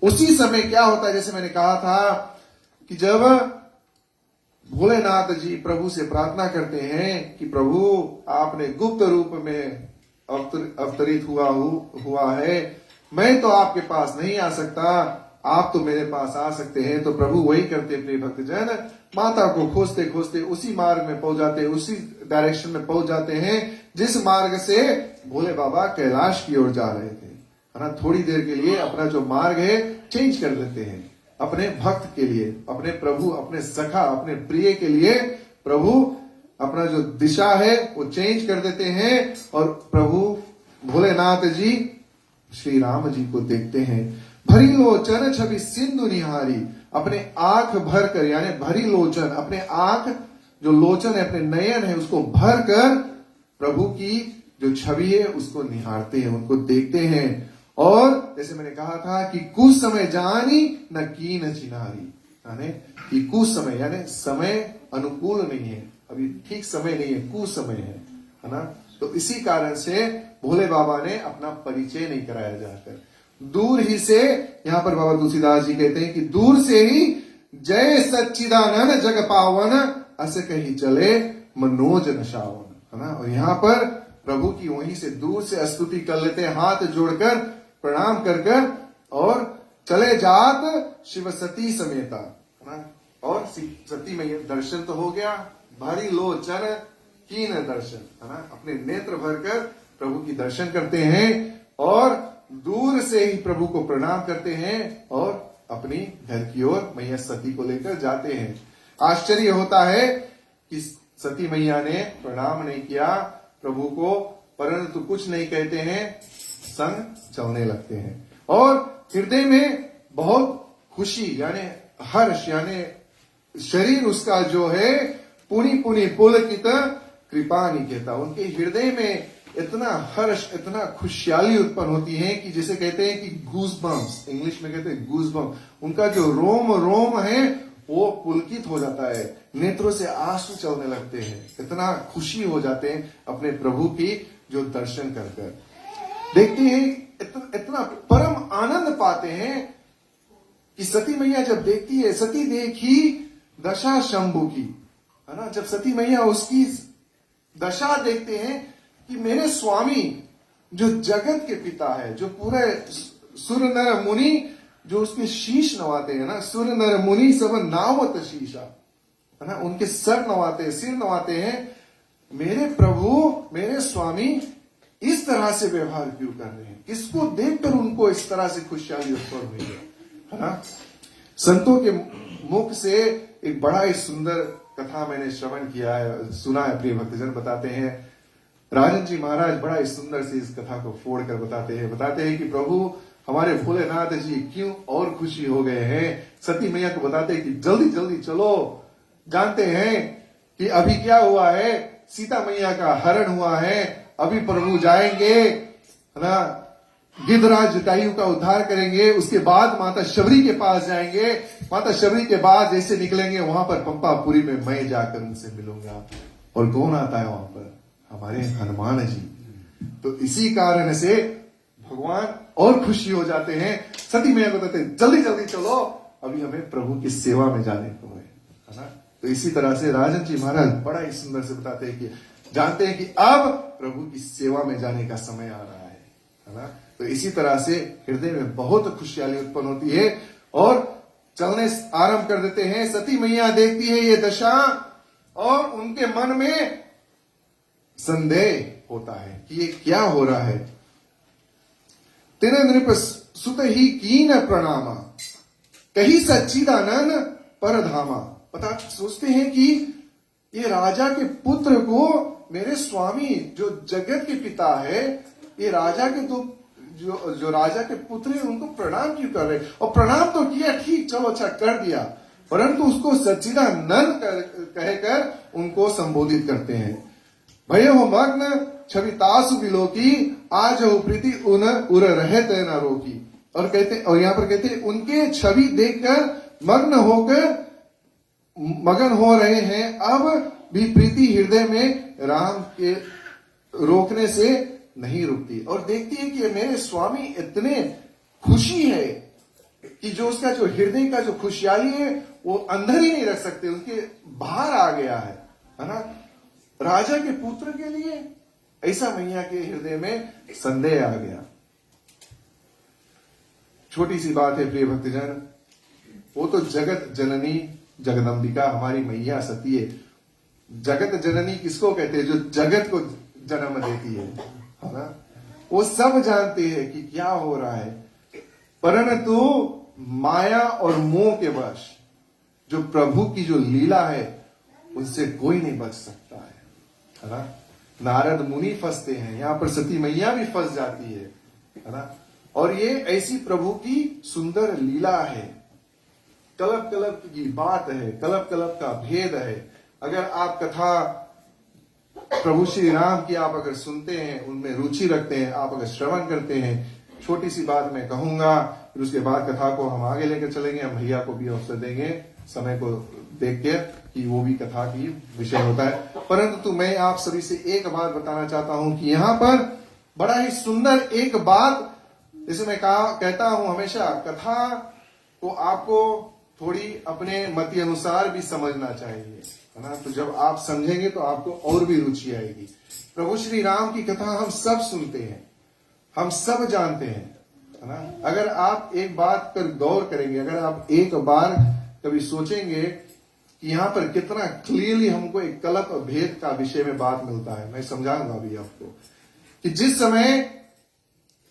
उसी समय क्या होता है, जैसे मैंने कहा था कि जब भोलेनाथ जी प्रभु से प्रार्थना करते हैं कि प्रभु आपने गुप्त रूप में अवतरित हुआ है, मैं तो आपके पास नहीं आ सकता, आप तो मेरे पास आ सकते हैं। तो प्रभु वही करते प्रिय भक्तजन, माता को खोजते खोजते उसी मार्ग में पहुंच जाते, उसी डायरेक्शन में पहुंच जाते हैं जिस मार्ग से भोले बाबा कैलाश की ओर जा रहे थे, है ना। थोड़ी देर के लिए अपना जो मार्ग है चेंज कर देते हैं अपने भक्त के लिए, अपने प्रभु, अपने सखा, अपने प्रिय के लिए प्रभु अपना जो दिशा है वो चेंज कर देते हैं और प्रभु भोलेनाथ जी श्री राम जी को देखते हैं। भरी लोचन छवि सिंधु निहारी, अपने आंख भर कर, यानी भरी लोचन, अपने आंख जो लोचन है, अपने नयन है, उसको भर कर प्रभु की जो छवि है उसको निहारते हैं, उनको देखते हैं। और जैसे मैंने कहा था कि कुछ समय जानी न कीन चिन्हारी, यानी कि कुछ समय यानी समय अनुकूल नहीं है, अभी ठीक समय नहीं है, कुछ समय है ना। तो इसी कारण से भोले बाबा ने अपना परिचय नहीं कराया जाकर दूर ही से, यहां पर बाबा तुलसीदास जी कहते हैं कि दूर से ही जय सच्चिदानंद जग पावन अस कहीं चले मनोज नशावन, है ना। और यहां पर प्रभु की वहीं से दूर से स्तुति कर लेते हैं, हाथ जोड़कर प्रणाम कर कर, और चले जात शिव सती समेता, है ना। और सती मैया दर्शन तो हो गया, भारी लोचन कीन दर्शन, है ना। अपने नेत्र भरकर प्रभु की दर्शन करते हैं और दूर से ही प्रभु को प्रणाम करते हैं और अपनी घर की ओर मैया सती को लेकर जाते हैं। आश्चर्य होता है कि सती मैया ने प्रणाम नहीं किया प्रभु को, परंतु कुछ नहीं कहते हैं, संग चलने लगते हैं और हृदय में बहुत खुशी यानी हर्ष, यानी शरीर उसका जो है पुनि पुनि पुलकित कृपा नहीं कहता, उनके हृदय में इतना हर्ष, इतना खुशहाली उत्पन्न होती है कि जिसे कहते हैं कि गूज बम्स, इंग्लिश में कहते हैं गूज बम्स, उनका जो रोम रोम है वो पुलकित हो जाता है, नेत्रों से आंसू चलने लगते हैं, इतना खुशी हो जाते हैं अपने प्रभु की जो दर्शन कर कर देखते हैं, इतना परम आनंद पाते हैं कि सती मैया जब देखती है, सती देखी दशा शंभु की, है ना। जब सती मैया उसकी दशा देखते हैं कि मेरे स्वामी जो जगत के पिता है, जो पूरे सुर नर मुनि जो उसके शीश नवाते हैं ना, सुर नर मुनि सब नावत शीशा, है ना, उनके सर नवाते हैं, सिर नवाते हैं, मेरे प्रभु, मेरे स्वामी इस तरह से व्यवहार क्यों कर रहे हैं, किसको देखकर उनको इस तरह से खुशहाली उत्पन्न हुई है ना। संतों के मुख से एक बड़ा ही सुंदर कथा मैंने श्रवण किया है, सुना है। प्रिय भक्तजन बताते हैं, राजन जी महाराज बड़ा ही सुंदर से इस कथा को फोड़ कर बताते हैं कि प्रभु हमारे भोलेनाथ जी क्यों और खुशी हो गए हैं। सती मैया को बताते हैं कि जल्दी जल्दी चलो, जानते हैं कि अभी क्या हुआ है, सीता मैया का हरण हुआ है, अभी प्रभु जाएंगे, है ना, गिद्धराज जटायु का उद्धार करेंगे, उसके बाद माता शबरी के पास जाएंगे, माता शबरी के बाद जैसे निकलेंगे वहां पर पंपापुरी में मैं जाकर उनसे मिलूंगा। और कौन आता है वहां पर, हमारे हनुमान जी। तो इसी कारण से भगवान और खुशी हो जाते हैं, सती मैया बताते हैं जल्दी जल्दी चलो, अभी हमें प्रभु की सेवा में जाने को है ना। तो इसी तरह से राजन जी महाराज बड़ा ही सुंदर से बताते हैं कि जानते हैं कि अब प्रभु की सेवा में जाने का समय आ रहा है ना। तो इसी तरह से हृदय में बहुत खुशहाली उत्पन्न होती है और चलने आरंभ कर देते हैं। सती मैया देखती है ये दशा और उनके मन में संदेह होता है कि ये क्या हो रहा है। तेने नृप सुत ही कीन प्रणामा, कही सच्चिदानंद परधामा। पता सोचते हैं कि ये राजा के पुत्र को मेरे स्वामी जो जगत के पिता है, ये राजा के तो जो जो राजा के पुत्र हैं उनको प्रणाम क्यों कर रहे? और प्रणाम तो किया, ठीक, चलो अच्छा कर दिया, परंतु उसको सच्चिदानंद कहकर उनको संबोधित करते हैं। भय हो मग्न छवि तासु बिलोकी, आज हो प्रीति उन उर रहत न रोकी। और कहते, और यहां पर कहते उनके छवि देखकर मगन हो रहे हैं, अब भी प्रीति हृदय में राम के रोकने से नहीं रुकती। और देखती है कि मेरे स्वामी इतने खुशी है कि जो उसका जो हृदय का जो खुशहाली है वो अंदर ही नहीं रख सकते, उसके बाहर आ गया है ना। राजा के पुत्र के लिए ऐसा मैया के हृदय में संदेह आ गया। छोटी सी बात है प्रिय भक्तजन, वो तो जगत जननी जगदम्बिका हमारी मैया सती है। जगत जननी किसको कहते हैं? जो जगत को जन्म देती है ना। वो सब जानते हैं कि क्या हो रहा है, परंतु माया और मोह के वश जो प्रभु की जो लीला है उनसे कोई नहीं बच सकता है ना। नारद मुनि फंसते हैं, यहां पर सती मैया भी फंस जाती है ना। और ये ऐसी प्रभु की सुंदर लीला है, कलब कलब की बात है, कलब कलब का भेद है। अगर आप कथा प्रभु श्री राम की आप अगर सुनते हैं, उनमें रुचि रखते हैं, आप अगर श्रवण करते हैं, छोटी सी बात मैं कहूंगा, फिर उसके बाद कथा को हम आगे लेकर चलेंगे। हम भैया को भी अवसर देंगे समय को देख के कि वो भी कथा की विषय होता है। परंतु मैं आप सभी से एक बात बताना चाहता हूं कि यहां पर बड़ा ही सुंदर एक बात, जैसे मैं कहता हूं हमेशा, कथा को आपको थोड़ी अपने मति अनुसार भी समझना चाहिए, है ना। तो जब आप समझेंगे तो आपको और भी रुचि आएगी। प्रभु श्री राम की कथा हम सब सुनते हैं, हम सब जानते हैं, है ना। अगर आप एक बात पर गौर करेंगे, अगर आप एक बार कभी सोचेंगे कि यहां पर कितना क्लियरली हमको एक कलप भेद का विषय में बात मिलता है। मैं समझाऊंगा अभी आपको कि जिस समय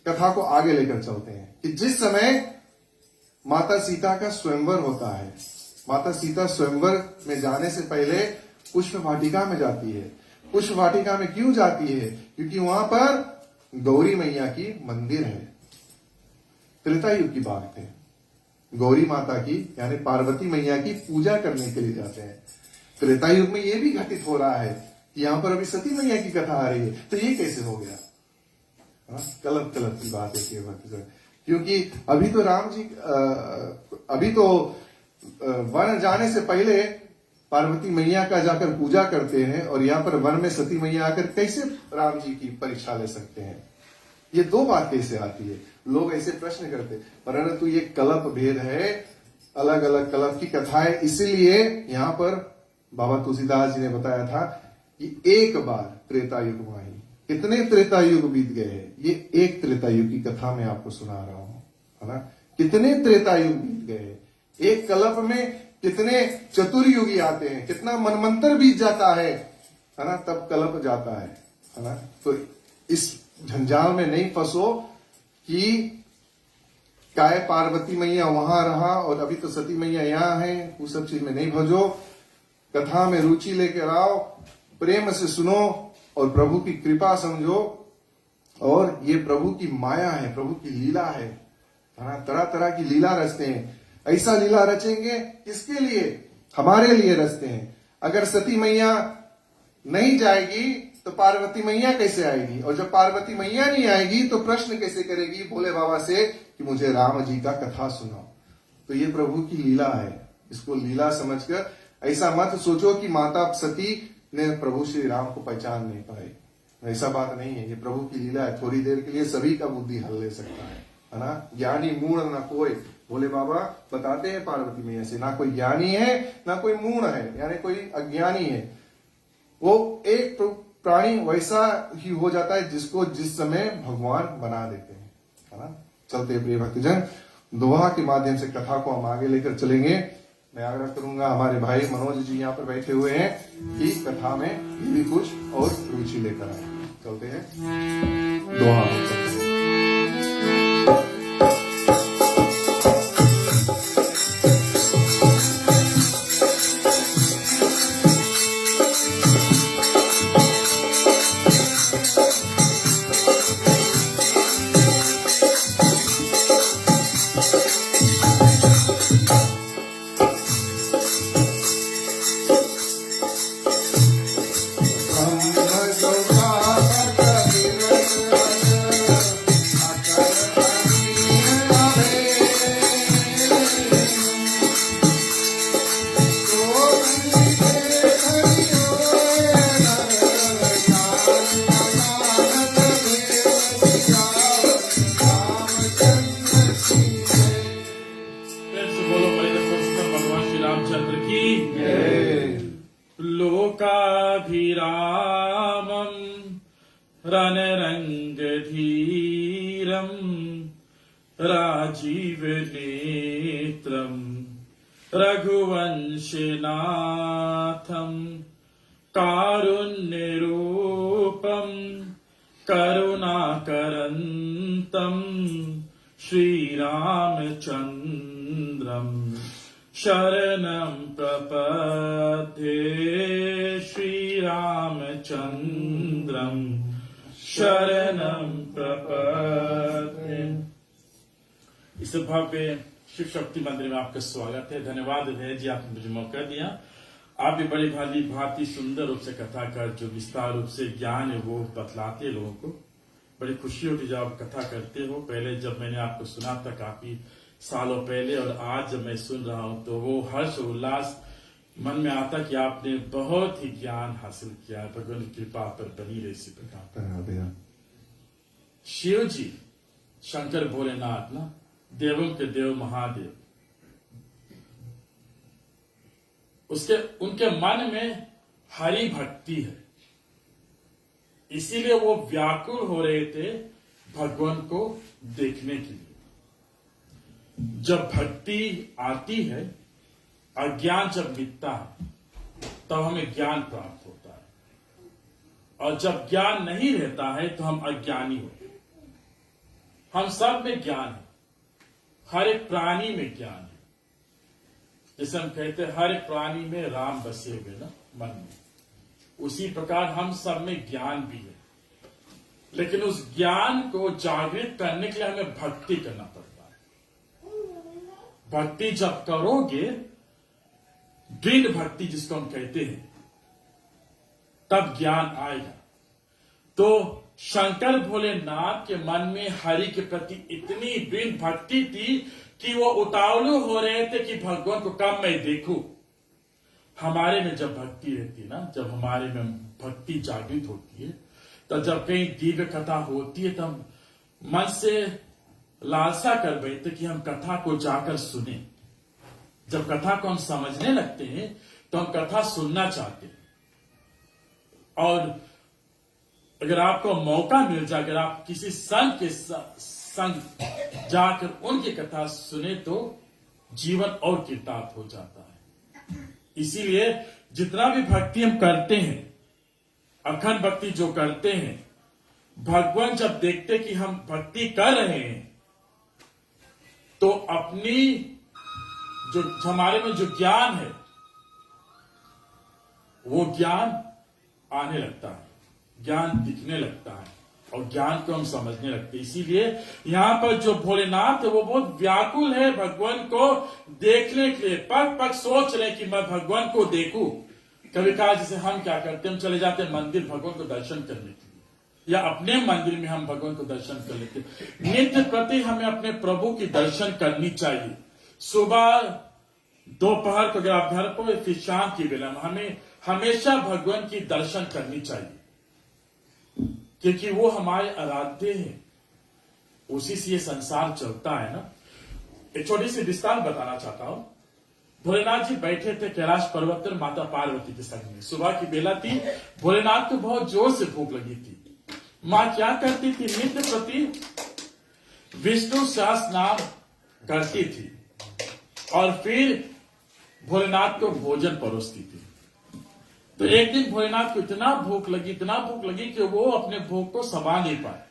कथा को आगे लेकर चलते हैं, कि जिस समय माता सीता का स्वयंवर होता है, माता सीता स्वयंवर में जाने से पहले पुष्प वाटिका में जाती है। पुष्प वाटिका में क्यों जाती है? क्योंकि वहां पर गौरी मैया की मंदिर है। त्रेता युग की बात है, गौरी माता की यानी पार्वती मैया की पूजा करने के लिए जाते हैं। त्रेता युग में यह भी घटित हो रहा है कि यहां पर अभी सती मैया की कथा आ रही है, तो ये कैसे हो गया? कलप कलप की बात है, क्योंकि अभी तो राम जी अभी तो वन जाने से पहले पार्वती मैया का जाकर पूजा करते हैं, और यहाँ पर वन में सती मैया आकर कैसे राम जी की परीक्षा ले सकते हैं? ये दो बात कैसे आती है? लोग ऐसे प्रश्न करते, परंतु ये कलप भेद है, अलग अलग कलप की कथाएं। इसीलिए यहाँ पर बाबा तुलसीदास जी ने बताया था कि एक बार त्रेता युग में आई। कितने त्रेता युग बीत गए हैं, ये एक त्रेता युग की कथा मैं आपको सुना रहा हूं, है ना। कितने त्रेता युग बीत गए हैं, एक कलप में कितने चतुर्युगी आते हैं, कितना मनमंत्र बीत जाता है ना, तब कलप जाता है ना। तो इस झंझाल में नहीं फंसो कि काय पार्वती मैया वहां रहा और अभी तो सती मैया यहां है, वो सब चीज में नहीं भजो। कथा में रुचि लेकर आओ, प्रेम से सुनो और प्रभु की कृपा समझो। और ये प्रभु की माया है, प्रभु की लीला है, तरह तरह की लीला रचते हैं। ऐसा लीला रचेंगे किसके लिए? हमारे लिए रचते हैं। अगर सती मैया नहीं जाएगी तो पार्वती मैया कैसे आएगी? और जब पार्वती मैया नहीं आएगी तो प्रश्न कैसे करेगी भोले बाबा से कि मुझे राम जी का कथा सुनाओ? तो ये प्रभु की लीला है, इसको लीला समझकर ऐसा मत सोचो कि माता सती ने प्रभु श्री राम को पहचान नहीं पाए। ऐसा बात नहीं है, ये प्रभु की लीला है। थोड़ी देर के लिए सभी का बुद्धि हल ले सकता है ना। ज्ञानी मूढ़ ना कोई, भोले बाबा बताते हैं पार्वती मैया से, ना कोई ज्ञानी है ना कोई मूढ़ है, यानी कोई अज्ञानी है। वो एक प्राणी वैसा ही हो जाता है जिसको जिस समय भगवान बना देते हैं, है ना। चलते प्रिय भक्तजन, दोहा के माध्यम से कथा को हम आगे लेकर चलेंगे। मैं आग्रह करूंगा, हमारे भाई मनोज जी यहाँ पर बैठे हुए हैं, कि कथा में ये भी कुछ और रुचि लेकर आए। चलते हैं दोहा में चलते हैं। रणरङ्गधीरम् राजीवनेत्रम् रघुवंशनाथम् कारुण्यरूपम् करुणाकरन्तम् श्रीरामचन्द्रम् शरणं प्रपद्ये श्रीरामचन्द्रम् शरणं प्रपद्ये। इस भव्य शिव शक्ति मंदिर में आपका स्वागत है। धन्यवाद है जी, आपने मुझे मौका दिया। आप भी बड़ी भांति सुंदर रूप से कथा कर जो विस्तार रूप से ज्ञान है वो बतलाते लोगों को। बड़ी खुशी होती जब आप कथा करते हो। पहले जब मैंने आपको सुना था काफी सालों पहले, और आज जब मैं सुन रहा हूं तो वो हर्ष उल्लास मन में आता कि आपने बहुत ही ज्ञान हासिल किया है। भगवान की कृपा पर बनी रही इसी प्रकार। शिव जी शंकर भोलेनाथ ना, देवों के देव महादेव, उनके मन में हरि भक्ति है, इसीलिए वो व्याकुल हो रहे थे भगवान को देखने के लिए। जब भक्ति आती है, अज्ञान जब मिटता है, तब हमें ज्ञान प्राप्त होता है, और जब ज्ञान नहीं रहता है तो हम अज्ञानी होते हैं। हम सब में ज्ञान है, हर एक प्राणी में ज्ञान है। जैसे हम कहते हैं हर एक प्राणी में राम बसे हुए ना मन में, उसी प्रकार हम सब में ज्ञान भी है, लेकिन उस ज्ञान को जागृत करने के लिए हमें भक्ति करना पड़ता है। भक्ति जब करोगे, दृढ़ भक्ति जिसको हम कहते हैं, तब ज्ञान आएगा। तो शंकर भोलेनाथ के मन में हरि के प्रति इतनी दृढ़ भक्ति थी कि वो उतावलू हो रहे थे कि भगवान को कब मैं देखूं। हमारे में जब भक्ति रहती ना, जब हमारे में भक्ति जागृत होती है, तो जब कहीं दिव्य कथा होती है, तो हम मन से लालसा कर बैठते कि हम कथा को जाकर सुने। जब कथा को हम समझने लगते हैं तो हम कथा सुनना चाहते हैं। और अगर आपको मौका मिल जाए, अगर आप किसी संत के संग जाकर उनकी कथा सुने तो जीवन और कृतार्थ हो जाता है। इसीलिए जितना भी भक्ति हम करते हैं, अखंड भक्ति जो करते हैं, भगवान जब देखते कि हम भक्ति कर रहे हैं तो अपनी जो हमारे में जो ज्ञान है वो ज्ञान आने लगता है, ज्ञान दिखने लगता है, और ज्ञान को हम समझने लगते हैं। इसीलिए यहां पर जो भोलेनाथ है वो बहुत व्याकुल है भगवान को देखने के लिए। पग पग सोच रहे कि मैं भगवान को देखूं। कभी कहा जैसे हम क्या करते हैं, हम चले जाते हैं मंदिर भगवान को दर्शन करने के लिए, या अपने मंदिर में हम भगवान को दर्शन कर लेते हैं। नित्य प्रति हमें अपने प्रभु की दर्शन करनी चाहिए। सुबह दोपहर को अगर आप घर पर, फिर शाम की बेला में हमें हमेशा भगवान की दर्शन करनी चाहिए, क्योंकि वो हमारे आराध्य हैं। उसी से ये संसार चलता है ना। एक छोटी सी विस्तार बताना चाहता हूं। भोलेनाथ जी बैठे थे कैलाश पर्वत पर माता पार्वती के संग में। सुबह की बेला थी, भोलेनाथ को बहुत जोर से भूख लगी थी। मां क्या करती थी, नित्य प्रति विष्णु सहस्त्र नाम करती थी, और फिर भोलेनाथ को भोजन परोसती थी। तो एक दिन भोलेनाथ को इतना भूख लगी कि वो अपने भूख को संभाल नहीं पाए,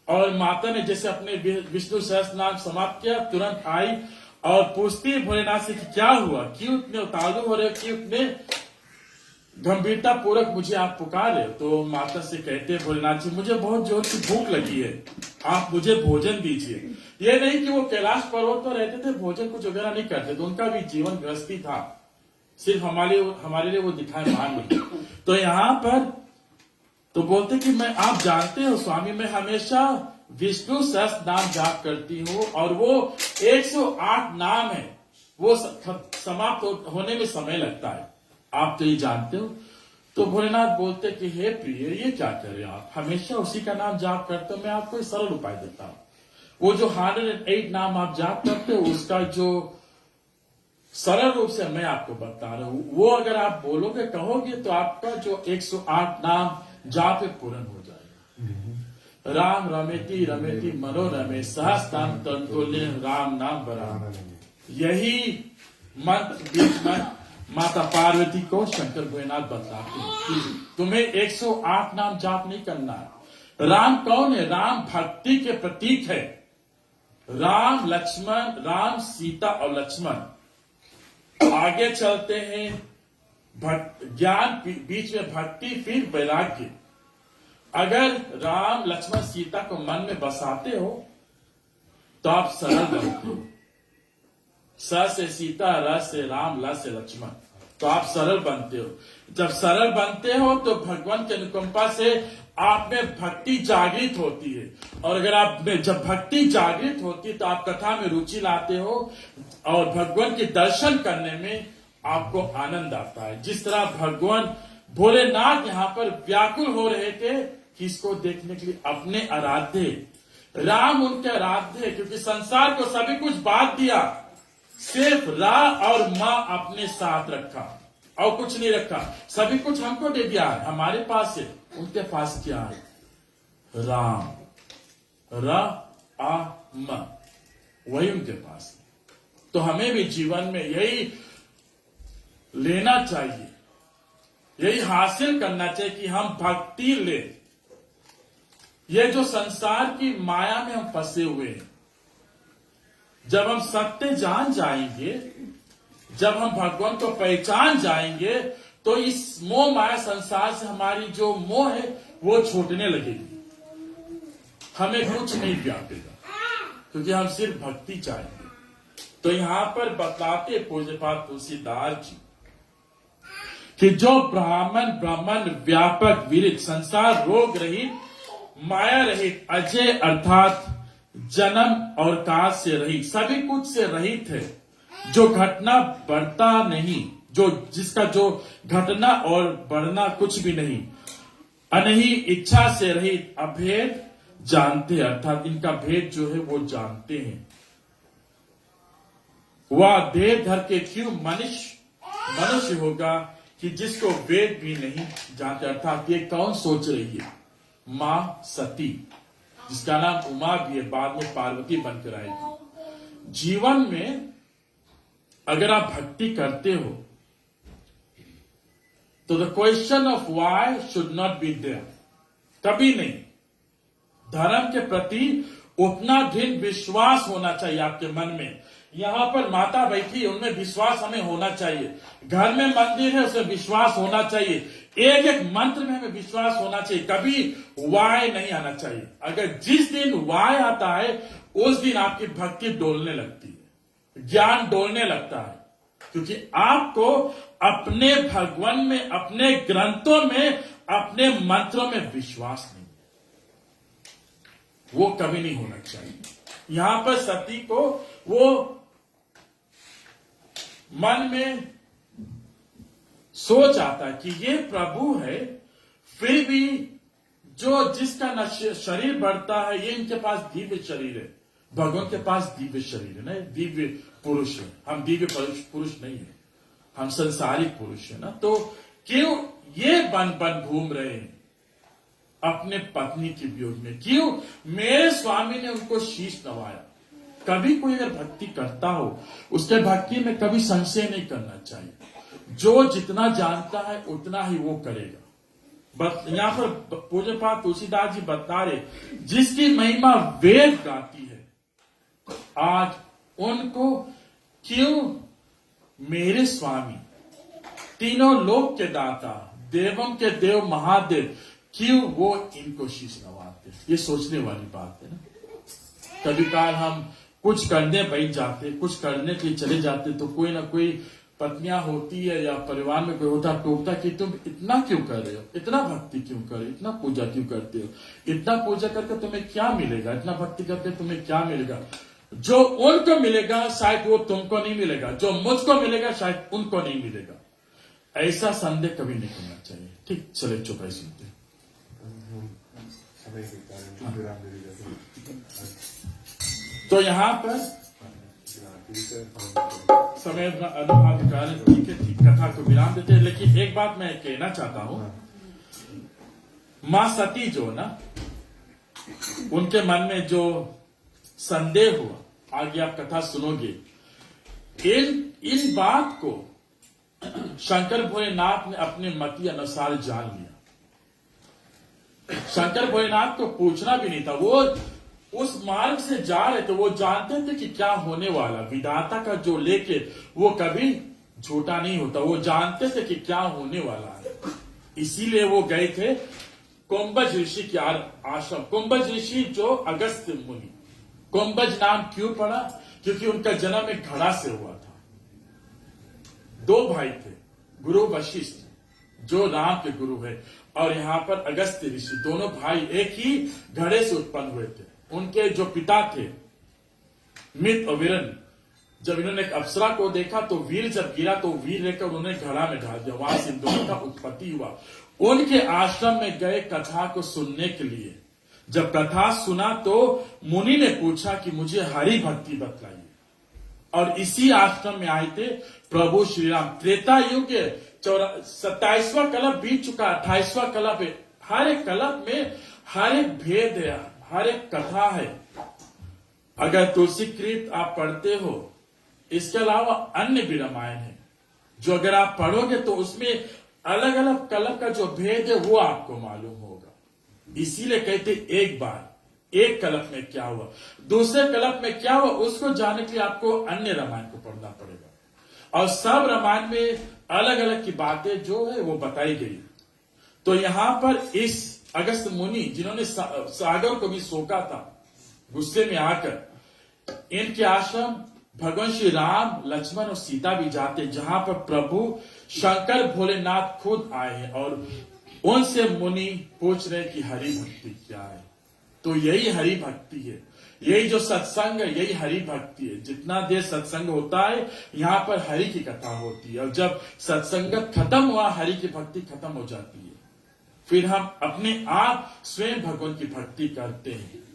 और माता ने जैसे अपने विष्णु सहस्त्र नाम समाप्त किया, तुरंत आई और पूछती है भोलेनाथ से कि क्या हुआ, क्यों इतने उतावले हो रहे हो, क्यों इतने गंभीरता पूर्वक मुझे आप पुकार रहे हो। तो माता से कहते हैं भोलेनाथ जी, मुझे बहुत जोर की भूख लगी है, आप मुझे भोजन दीजिए। ये नहीं कि वो कैलाश पर्वत पर रहते थे, भोजन कुछ वगैरह नहीं करते थे, उनका भी जीवन गृहस्थी था, सिर्फ हमारे लिए वो दिखाए मान नहीं। तो यहां पर तो बोलते कि मैं, आप जानते हो स्वामी, मैं हमेशा विष्णु सहस्त्र नाम जाप करती हूँ, और वो 108 नाम है, वो समाप्त होने में समय लगता है, आप तो ये जानते हो। तो भोलेनाथ बोलते कि हे प्रिय, ये क्या कर रहे हो आप, हमेशा उसी का नाम जाप करते हो। मैं आपको एक सरल उपाय देता हूं। वो जो 108 नाम आप जाप करते हो, उसका जो सरल रूप से मैं आपको बता रहा हूं, वो अगर आप बोलोगे, कहोगे, तो आपका जो 108 नाम जहां पे पूर्ण हो जाएगा। राम रमेति रमेति मनोरमे सहस्ताम तंतुल्य राम नाम बराम। यही मंत्र बीच में माता पार्वती को शंकर भोलेनाथ बतलाते हैं कि तुम्हें 108 नाम जाप नहीं करना है। राम कौन है? राम भक्ति के प्रतीक है। राम लक्ष्मण, राम सीता और लक्ष्मण। आगे चलते हैं ज्ञान, बीच में भक्ति, फिर वैराग्य। अगर राम लक्ष्मण सीता को मन में बसाते हो तो आप सरल बनते हो। स से सीता, र से राम, ल से लक्ष्मण, तो आप सरल बनते हो। जब सरल बनते हो तो भगवान की अनुकंपा से आप में भक्ति जागृत होती है। और अगर आप में जब भक्ति जागृत होती है तो आप कथा में रुचि लाते हो और भगवान के दर्शन करने में आपको आनंद आता है। जिस तरह भगवान भोलेनाथ यहाँ पर व्याकुल हो रहे थे किसको देखने के लिए? अपने आराध्य। राम उनके आराध्य है क्योंकि संसार को सभी कुछ बांट दिया, सिर्फ रा और मां अपने साथ रखा और कुछ नहीं रखा। सभी कुछ हमको दे दिया है, हमारे पास है। उनके पास क्या है? राम, र आ म, वही उनके पास है। तो हमें भी जीवन में यही लेना चाहिए, यही हासिल करना चाहिए कि हम भक्ति ले। ये जो संसार की माया में हम फंसे हुए हैं, जब हम सत्य जान जाएंगे, जब हम भगवान को पहचान जाएंगे तो इस मोह माया संसार से हमारी जो मोह है वो छूटने लगेगी। हमें कुछ नहीं व्यापेगा क्योंकि हम सिर्फ भक्ति चाहेंगे। तो यहां पर बतलाते पूज्यपाद तुलसीदास जी कि जो ब्राह्मण व्यापक विरित, संसार रोग रहित, माया रहित, अजय अर्थात जन्म और काल से रहित, सभी कुछ से रहित है, जो घटना बढ़ता नहीं, जो जिसका जो घटना और बढ़ना कुछ भी नहीं, अनही इच्छा से रहित, अभेद जानते, अर्थात इनका भेद जो है वो जानते हैं। वह देह धर के क्यों मनुष्य होगा कि जिसको वेद भी नहीं जानते। अर्थात ये कौन सोच रही है? मां सती, जिसका नाम उमा भी है, बाद में पार्वती बनकर आएगी। जीवन में अगर आप भक्ति करते हो तो the question of why should not be there, कभी नहीं। धर्म के प्रति उतना दृढ़ विश्वास होना चाहिए आपके मन में। यहां पर माता बैठी है, उनमें विश्वास हमें होना चाहिए। घर में मंदिर है, उसमें विश्वास होना चाहिए। एक एक मंत्र में हमें विश्वास होना चाहिए। कभी वाय नहीं आना चाहिए। अगर जिस दिन वाय आता है उस दिन आपकी भक्ति डोलने लगती है, ज्ञान डोलने लगता है, क्योंकि आपको अपने भगवान में, अपने ग्रंथों में, अपने मंत्रों में विश्वास नहीं है। वो कभी नहीं होना चाहिए। यहां पर सती को वो मन में सोच आता है कि ये प्रभु है, फिर भी जो जिसका न शरीर बढ़ता है, ये इनके पास दिव्य शरीर है। भगवान के पास दिव्य शरीर है ना, दिव्य पुरुष है। हम दिव्य पुरुष नहीं है, हम संसारिक पुरुष है ना। तो क्यों ये बन घूम रहे हैं अपने पत्नी के वियोग में? क्यों मेरे स्वामी ने उनको शीश नवाया? कभी कोई अगर भक्ति करता हो, उसके भक्ति में कभी संशय नहीं करना चाहिए। जो जितना जानता है उतना ही वो करेगा। बस यहां पर पूज्यपाद तुलसीदास जी बता रहे, जिसकी महिमा वेद गाती है, आज उनको क्यों मेरे स्वामी, तीनों लोक के दाता, देवों के देव महादेव, क्यों वो इनको शीश नवाते? ये सोचने वाली बात है ना। कभी काल हम कुछ करने बैठ जाते, कुछ करने के लिए चले जाते, तो कोई ना कोई पत्नियां होती है या परिवार में कोई होता, टोकता कि तुम इतना क्यों कर रहे हो, इतना भक्ति क्यों कर रहे हो, इतना पूजा क्यों करते हो, इतना पूजा करके तुम्हें क्या मिलेगा, इतना भक्ति करके तुम्हें क्या मिलेगा? जो उनको मिलेगा शायद वो तुमको नहीं मिलेगा, जो मुझको मिलेगा शायद उनको नहीं मिलेगा। ऐसा संदेह कभी नहीं करना चाहिए। ठीक, चले चुप सुनते। तो यहां पर समय अनुभाव के कारण ठीक है, कथा को विराम देते हैं। लेकिन एक बात मैं कहना चाहता हूं मां सती जो ना, उनके मन में जो संदेह हुआ, आगे आप कथा सुनोगे, इन बात को शंकर भोलेनाथ ने अपने मति अनुसार जान लिया। शंकर भोलेनाथ को पूछना भी नहीं था, वो उस मार्ग से जा रहे थे, वो जानते थे कि क्या होने वाला। विधाता का जो लेके वो कभी झूठा नहीं होता, वो जानते थे कि क्या होने वाला है। इसीलिए वो गए थे कुंभज ऋषि के आश्रम। कुंभज ऋषि जो अगस्त्य मुनि, कुंभज नाम क्यों पड़ा? क्योंकि उनका जन्म एक घड़ा से हुआ था। दो भाई थे, गुरु वशिष्ठ जो राम के गुरु है, और यहां पर अगस्त्य ऋषि, दोनों भाई एक ही घड़े से उत्पन्न हुए थे। उनके जो पिता थे मित और वीरन, जब इन्होंने एक अप्सरा को देखा तो वीर जब गिरा तो वीर लेकर उन्होंने घड़ा में डाल दिया, वहां से इन दोनों का उत्पत्ति हुआ। उनके आश्रम में गए कथा को सुनने के लिए। जब कथा सुना तो मुनि ने पूछा कि मुझे हरि भक्ति बतलाइए, और इसी आश्रम में आए थे प्रभु श्री राम। त्रेता युग के 27वां कलप बीत चुका, 28वां कलप है। हर एक कलप में हर एक भेद है, हर एक कथा है। अगर तुलसीकृत आप पढ़ते हो, इसके अलावा अन्य भी रामायण है जो अगर आप पढ़ोगे तो उसमें अलग अलग कलप का जो भेद है वो आपको मालूम होगा। इसीलिए कहते एक बार एक कलप में क्या हुआ, दूसरे कलप में क्या हुआ, उसको जानने के लिए आपको अन्य रामायण को पढ़ना पड़ेगा। और सब रामायण में अलग अलग की बातें जो है वो बताई गई। तो यहां पर इस अगस्त मुनि जिन्होंने सागर को भी सोका था, गुस्से में आकर इनके आश्रम भगवान श्री राम, लक्ष्मण और सीता भी जाते, जहां पर प्रभु शंकर भोलेनाथ खुद आए हैं। और उनसे मुनि पूछ रहे कि हरि भक्ति क्या है। तो यही हरि भक्ति है, यही जो सत्संग है यही हरि भक्ति है। जितना देर सत्संग होता है यहाँ पर हरि की कथा होती है, और जब सत्संग खत्म हुआ हरि की भक्ति खत्म हो जाती है। फिर हम अपने आप स्वयं भगवान की भक्ति करते हैं।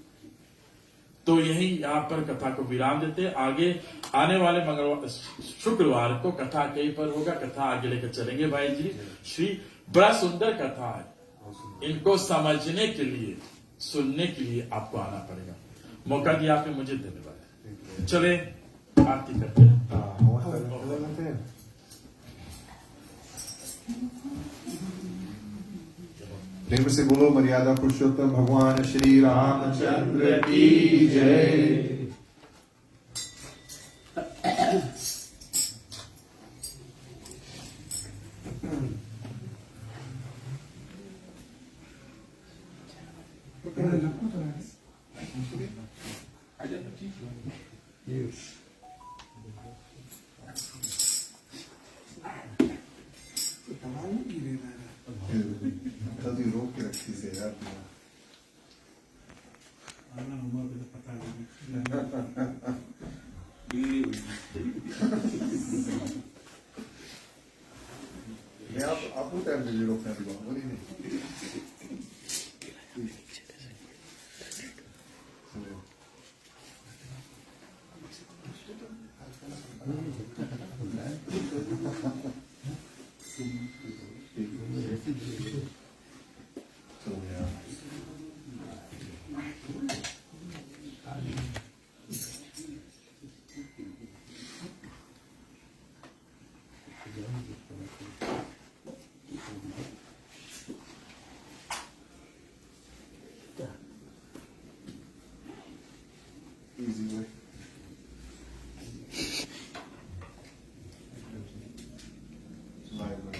तो यही यहाँ पर कथा को विराम देते। आगे आने वाले मंगलवार शुक्रवार को कथा कहीं पर होगा, कथा आगे लेकर चलेंगे भाई जी। श्री बड़ा सुंदर कथा है, इनको समझने के लिए, सुनने के लिए आपको आना पड़ेगा। मौका दिया आपने मुझे, धन्यवाद। चले आरती करते हैं। प्रेम से बोलो मर्यादा पुरुषोत्तम भगवान श्री रामचंद्र की जय। कभी रोक के रखी से यार आप टाइम दीजिए रोकने की बात बोली नहीं। Easy way. Live way.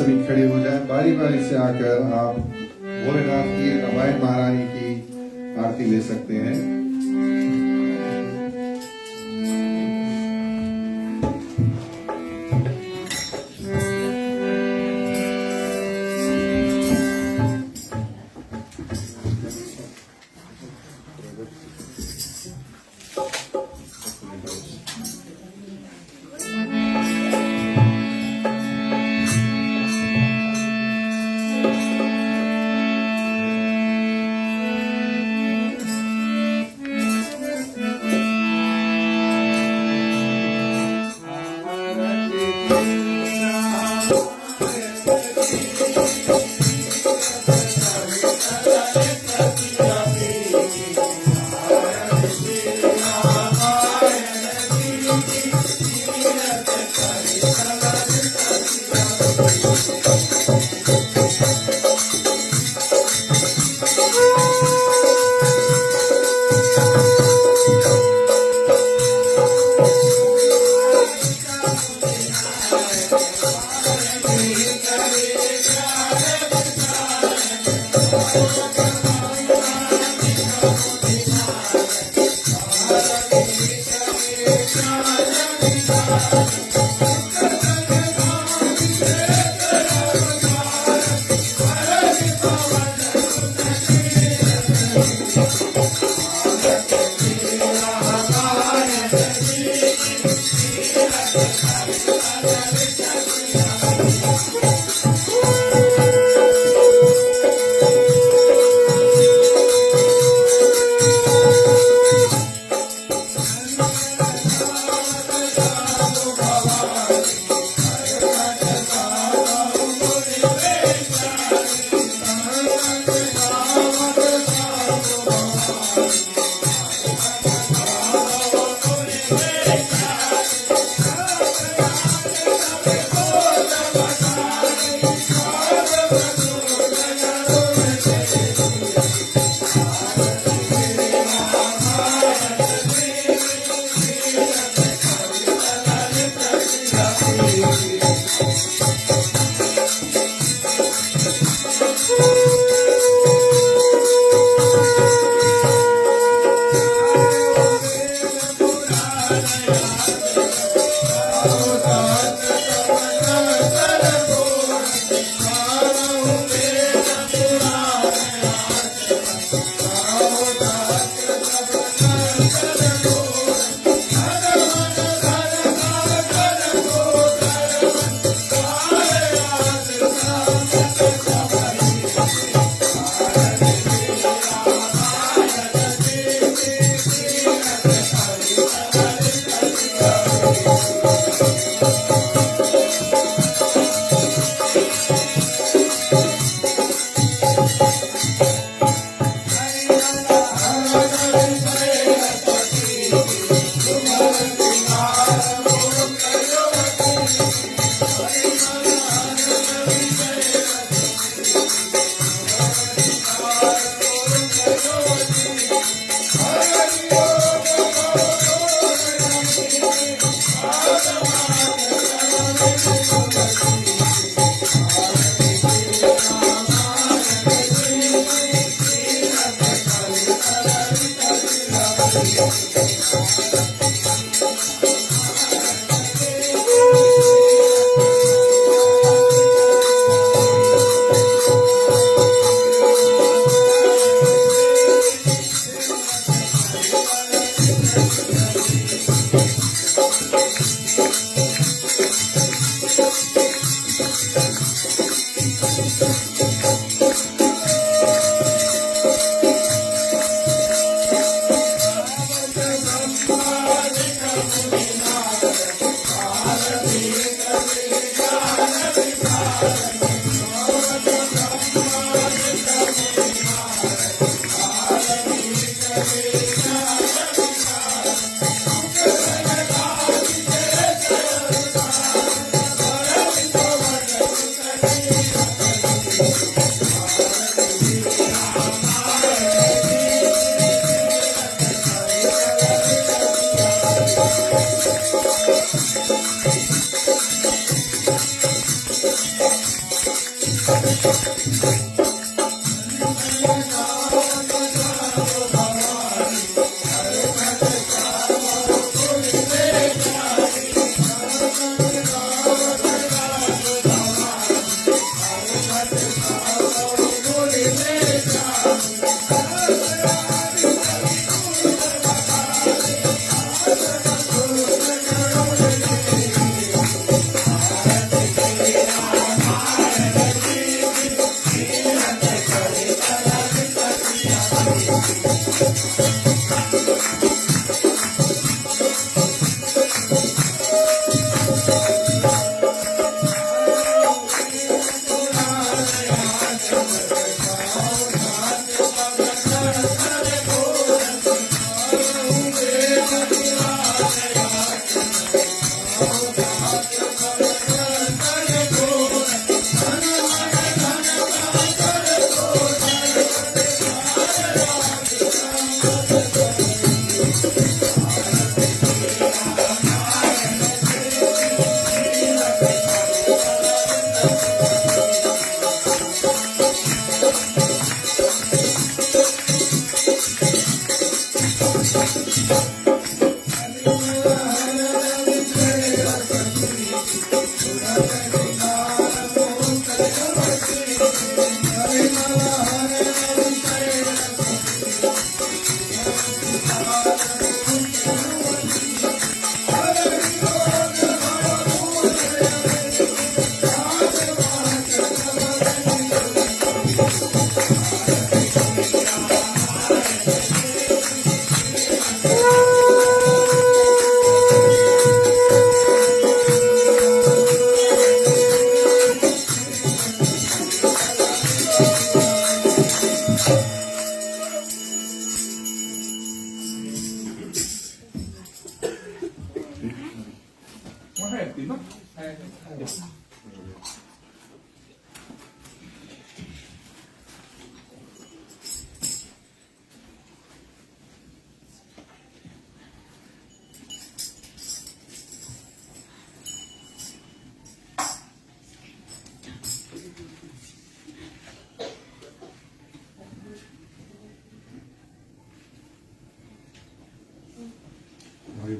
सभी खड़े हो जाएं, बारी बारी से आकर आप भोलेनाथ की, रामायण महारानी की आरती ले सकते हैं।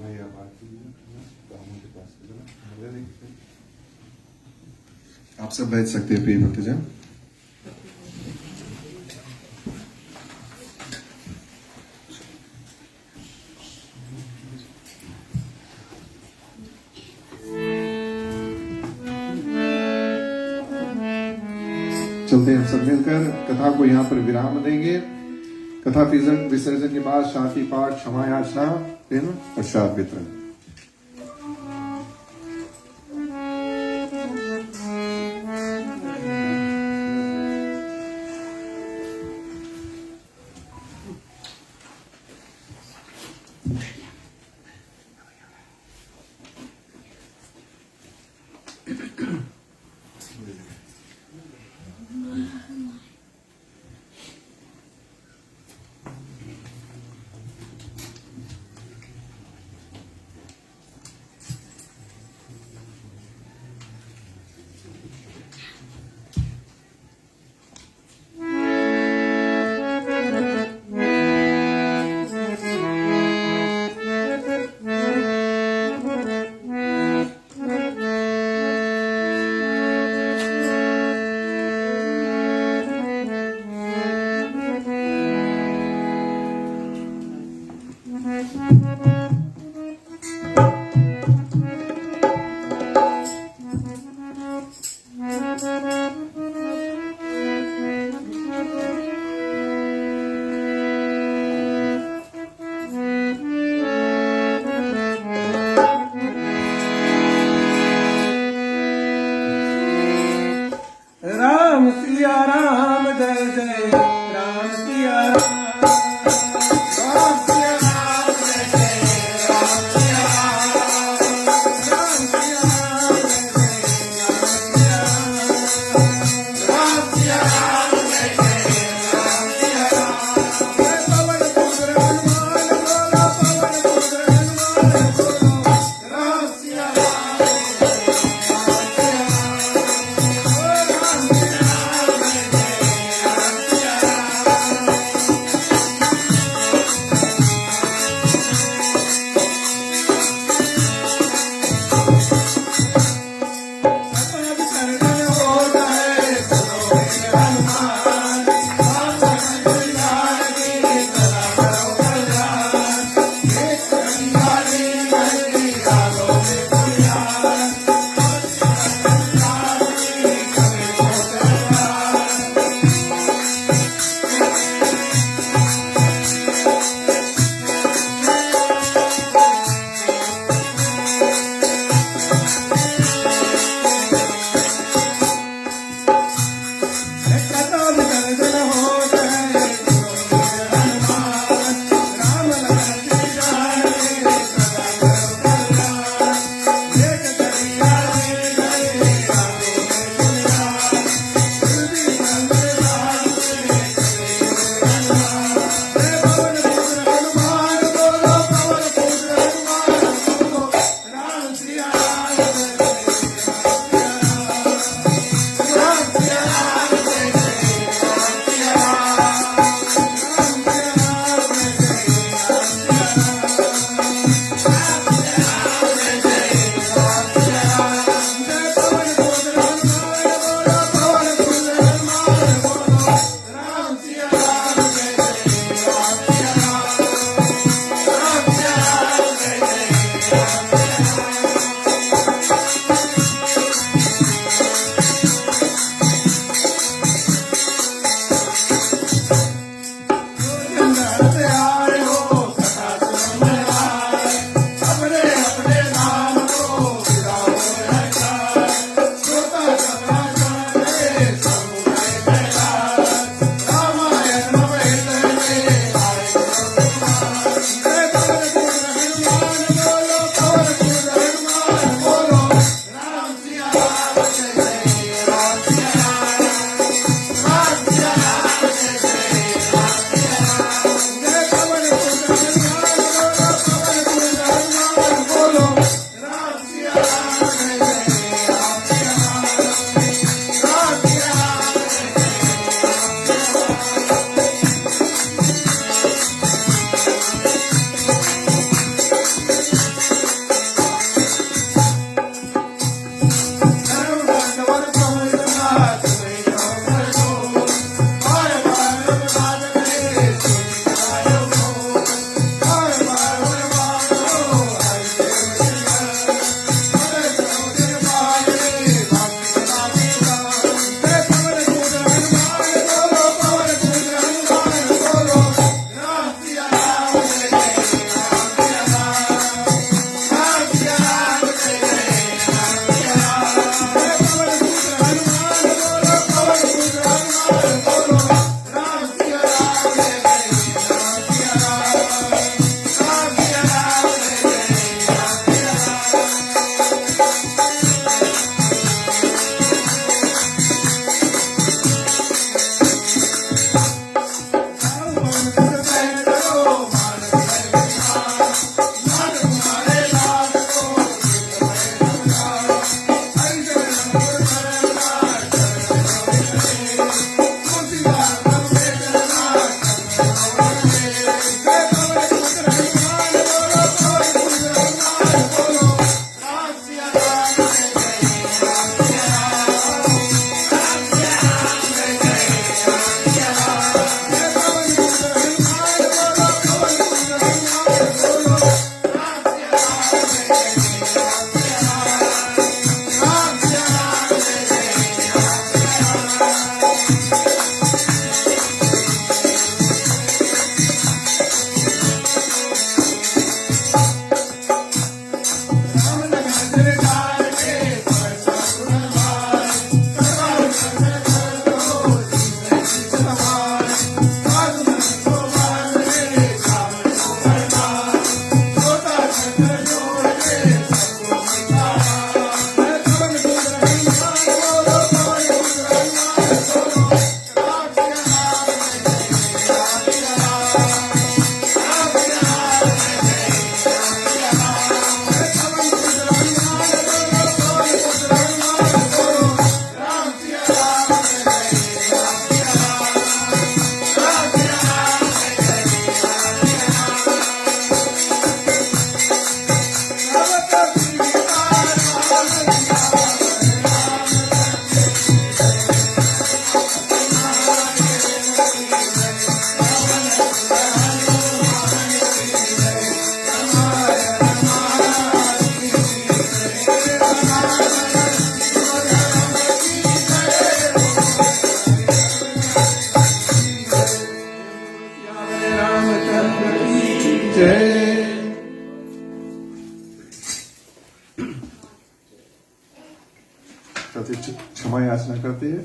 भाई आप आरती ब्राह्मण के पास आप सब बैठ सकते हैं प्रिय भक्तजन। चलते हैं हम सब मिलकर कथा को यहाँ पर विराम देंगे। कथा विसर्जन के बाद शांति पाठ, क्षमा याचना, प्रसाद वितरण।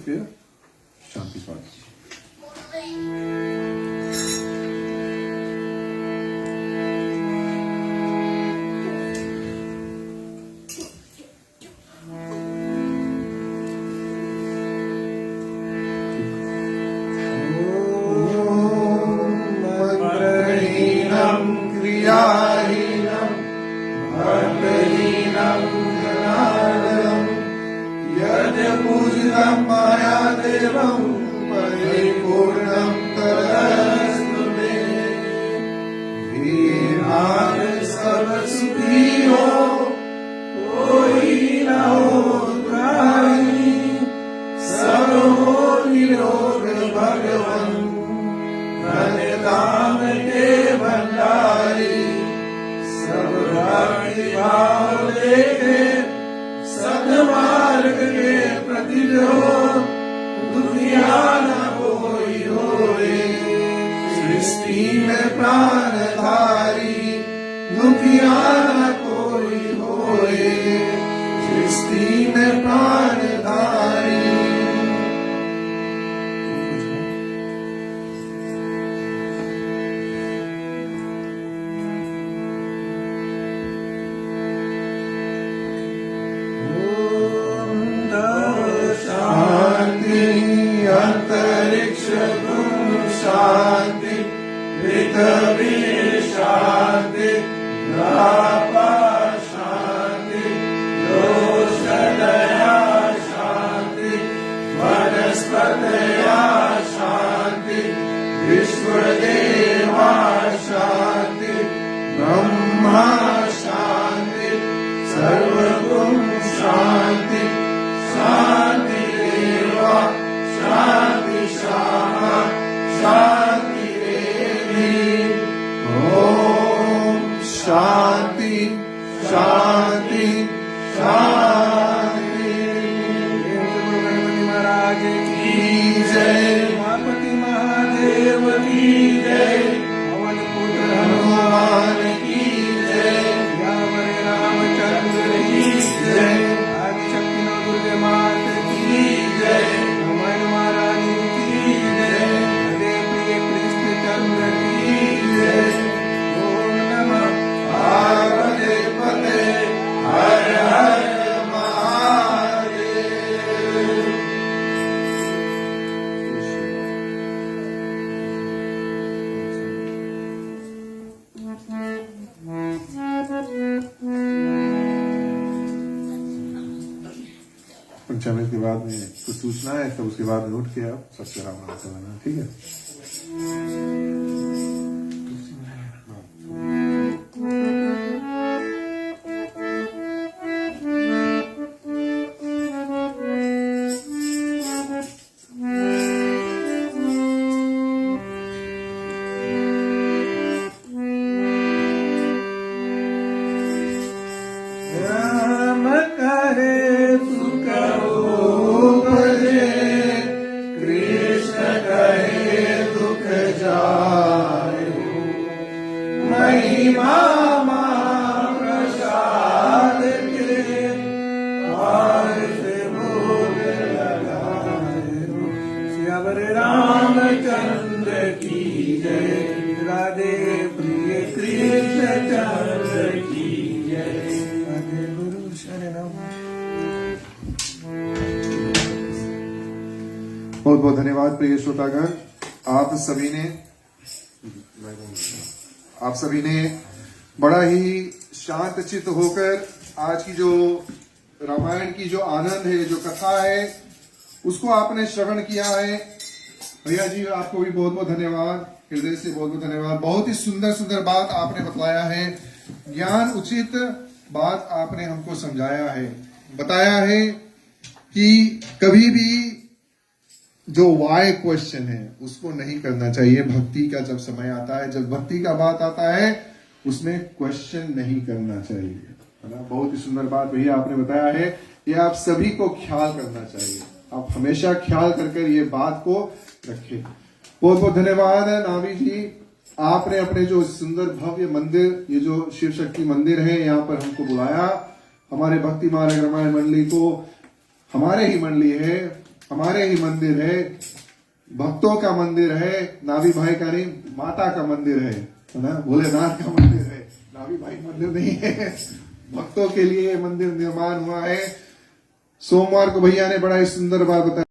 फिर शांति पाठ। मंत्रहीनं क्रियाहीनं भक्तहीनं जनार्दनं यज्ञपूजितं मया देवं परिपूर्णं तदस्तु मे। धीमान सब सुखी हो, कोई न हो दुराई, सब हो निरोग भगवन धन्य धाम के भंडारी। सब भक्ति भाव देखे सदमार्ग के प्रति जो दुनिया न कोई होए। सृष्टि में प्राणधारी दुनिया न कोई होए। सृष्टि में प्राणधारी। अंतरिक्ष तुम शांति, पृथ्वी शांति, द्वापा शांति, दोषदया शांति, वनस्पतया शांति, विश्वदेवा शांति, ब्रह्मा शांति, सर्वगुण शांति, शांति देवा शांति शामा शांति देवी। ओम शांति शांति शांति। गणपति महाराज की जय। गणपति महादेव की जय। पवन पुत्र हनुमान की जय। रावण रामचंद्र की जय। आदिशक्ति नौ दुर्गे माता की जय। महारानी की जय। हरे प्रिय कृष्ण चंद्र की जय। ओम नमः पार्वती पते हर हर महादेव। पंचामृत के बाद में कुछ सूचना है, तो उसके बाद में उठ के आप सबसे राम नाम करना, ठीक है। राम करे सुख हो भजे, कृष्ण कहे दुख जाए। महिमा प्रसाद के पार से भोग लगाए। श्यावर रामचंद्र की जय। राधे प्रिय कृष्ण चंद्र की जय। गुरु शरणम। बहुत बहुत धन्यवाद प्रिय श्रोतागण। आप सभी ने बड़ा ही शांत चित्त होकर आज की जो रामायण की जो आनंद है, जो कथा है, उसको आपने श्रवण किया है। भैया जी आपको भी बहुत बहुत धन्यवाद, हृदय से बहुत बहुत धन्यवाद। बहुत ही सुंदर सुंदर बात आपने बताया है, ज्ञान उचित बात आपने हमको समझाया है, बताया है कि कभी भी जो वाई क्वेश्चन है उसको नहीं करना चाहिए। भक्ति का जब समय आता है, जब भक्ति का बात आता है, उसमें क्वेश्चन नहीं करना चाहिए, है ना। बहुत ही सुंदर बात भैया आपने बताया है, ये आप सभी को ख्याल करना चाहिए। आप हमेशा ख्याल करके ये बात को रखें। बहुत बहुत धन्यवाद है नावी जी, आपने अपने जो सुंदर भव्य मंदिर, ये जो शिव शक्ति मंदिर है, यहाँ पर हमको बुलाया। हमारे भक्ति मार्ग रामायण मंडली को, हमारे ही मंडली है, हमारे ही मंदिर है, भक्तों का मंदिर है, नाभी भाई का नहीं, माता का मंदिर है ना, भोलेनाथ का मंदिर है, नाभी भाई मंदिर नहीं है। भक्तों के लिए मंदिर निर्माण हुआ है। सोमवार को भैया ने बड़ा ही सुंदर बात बताया।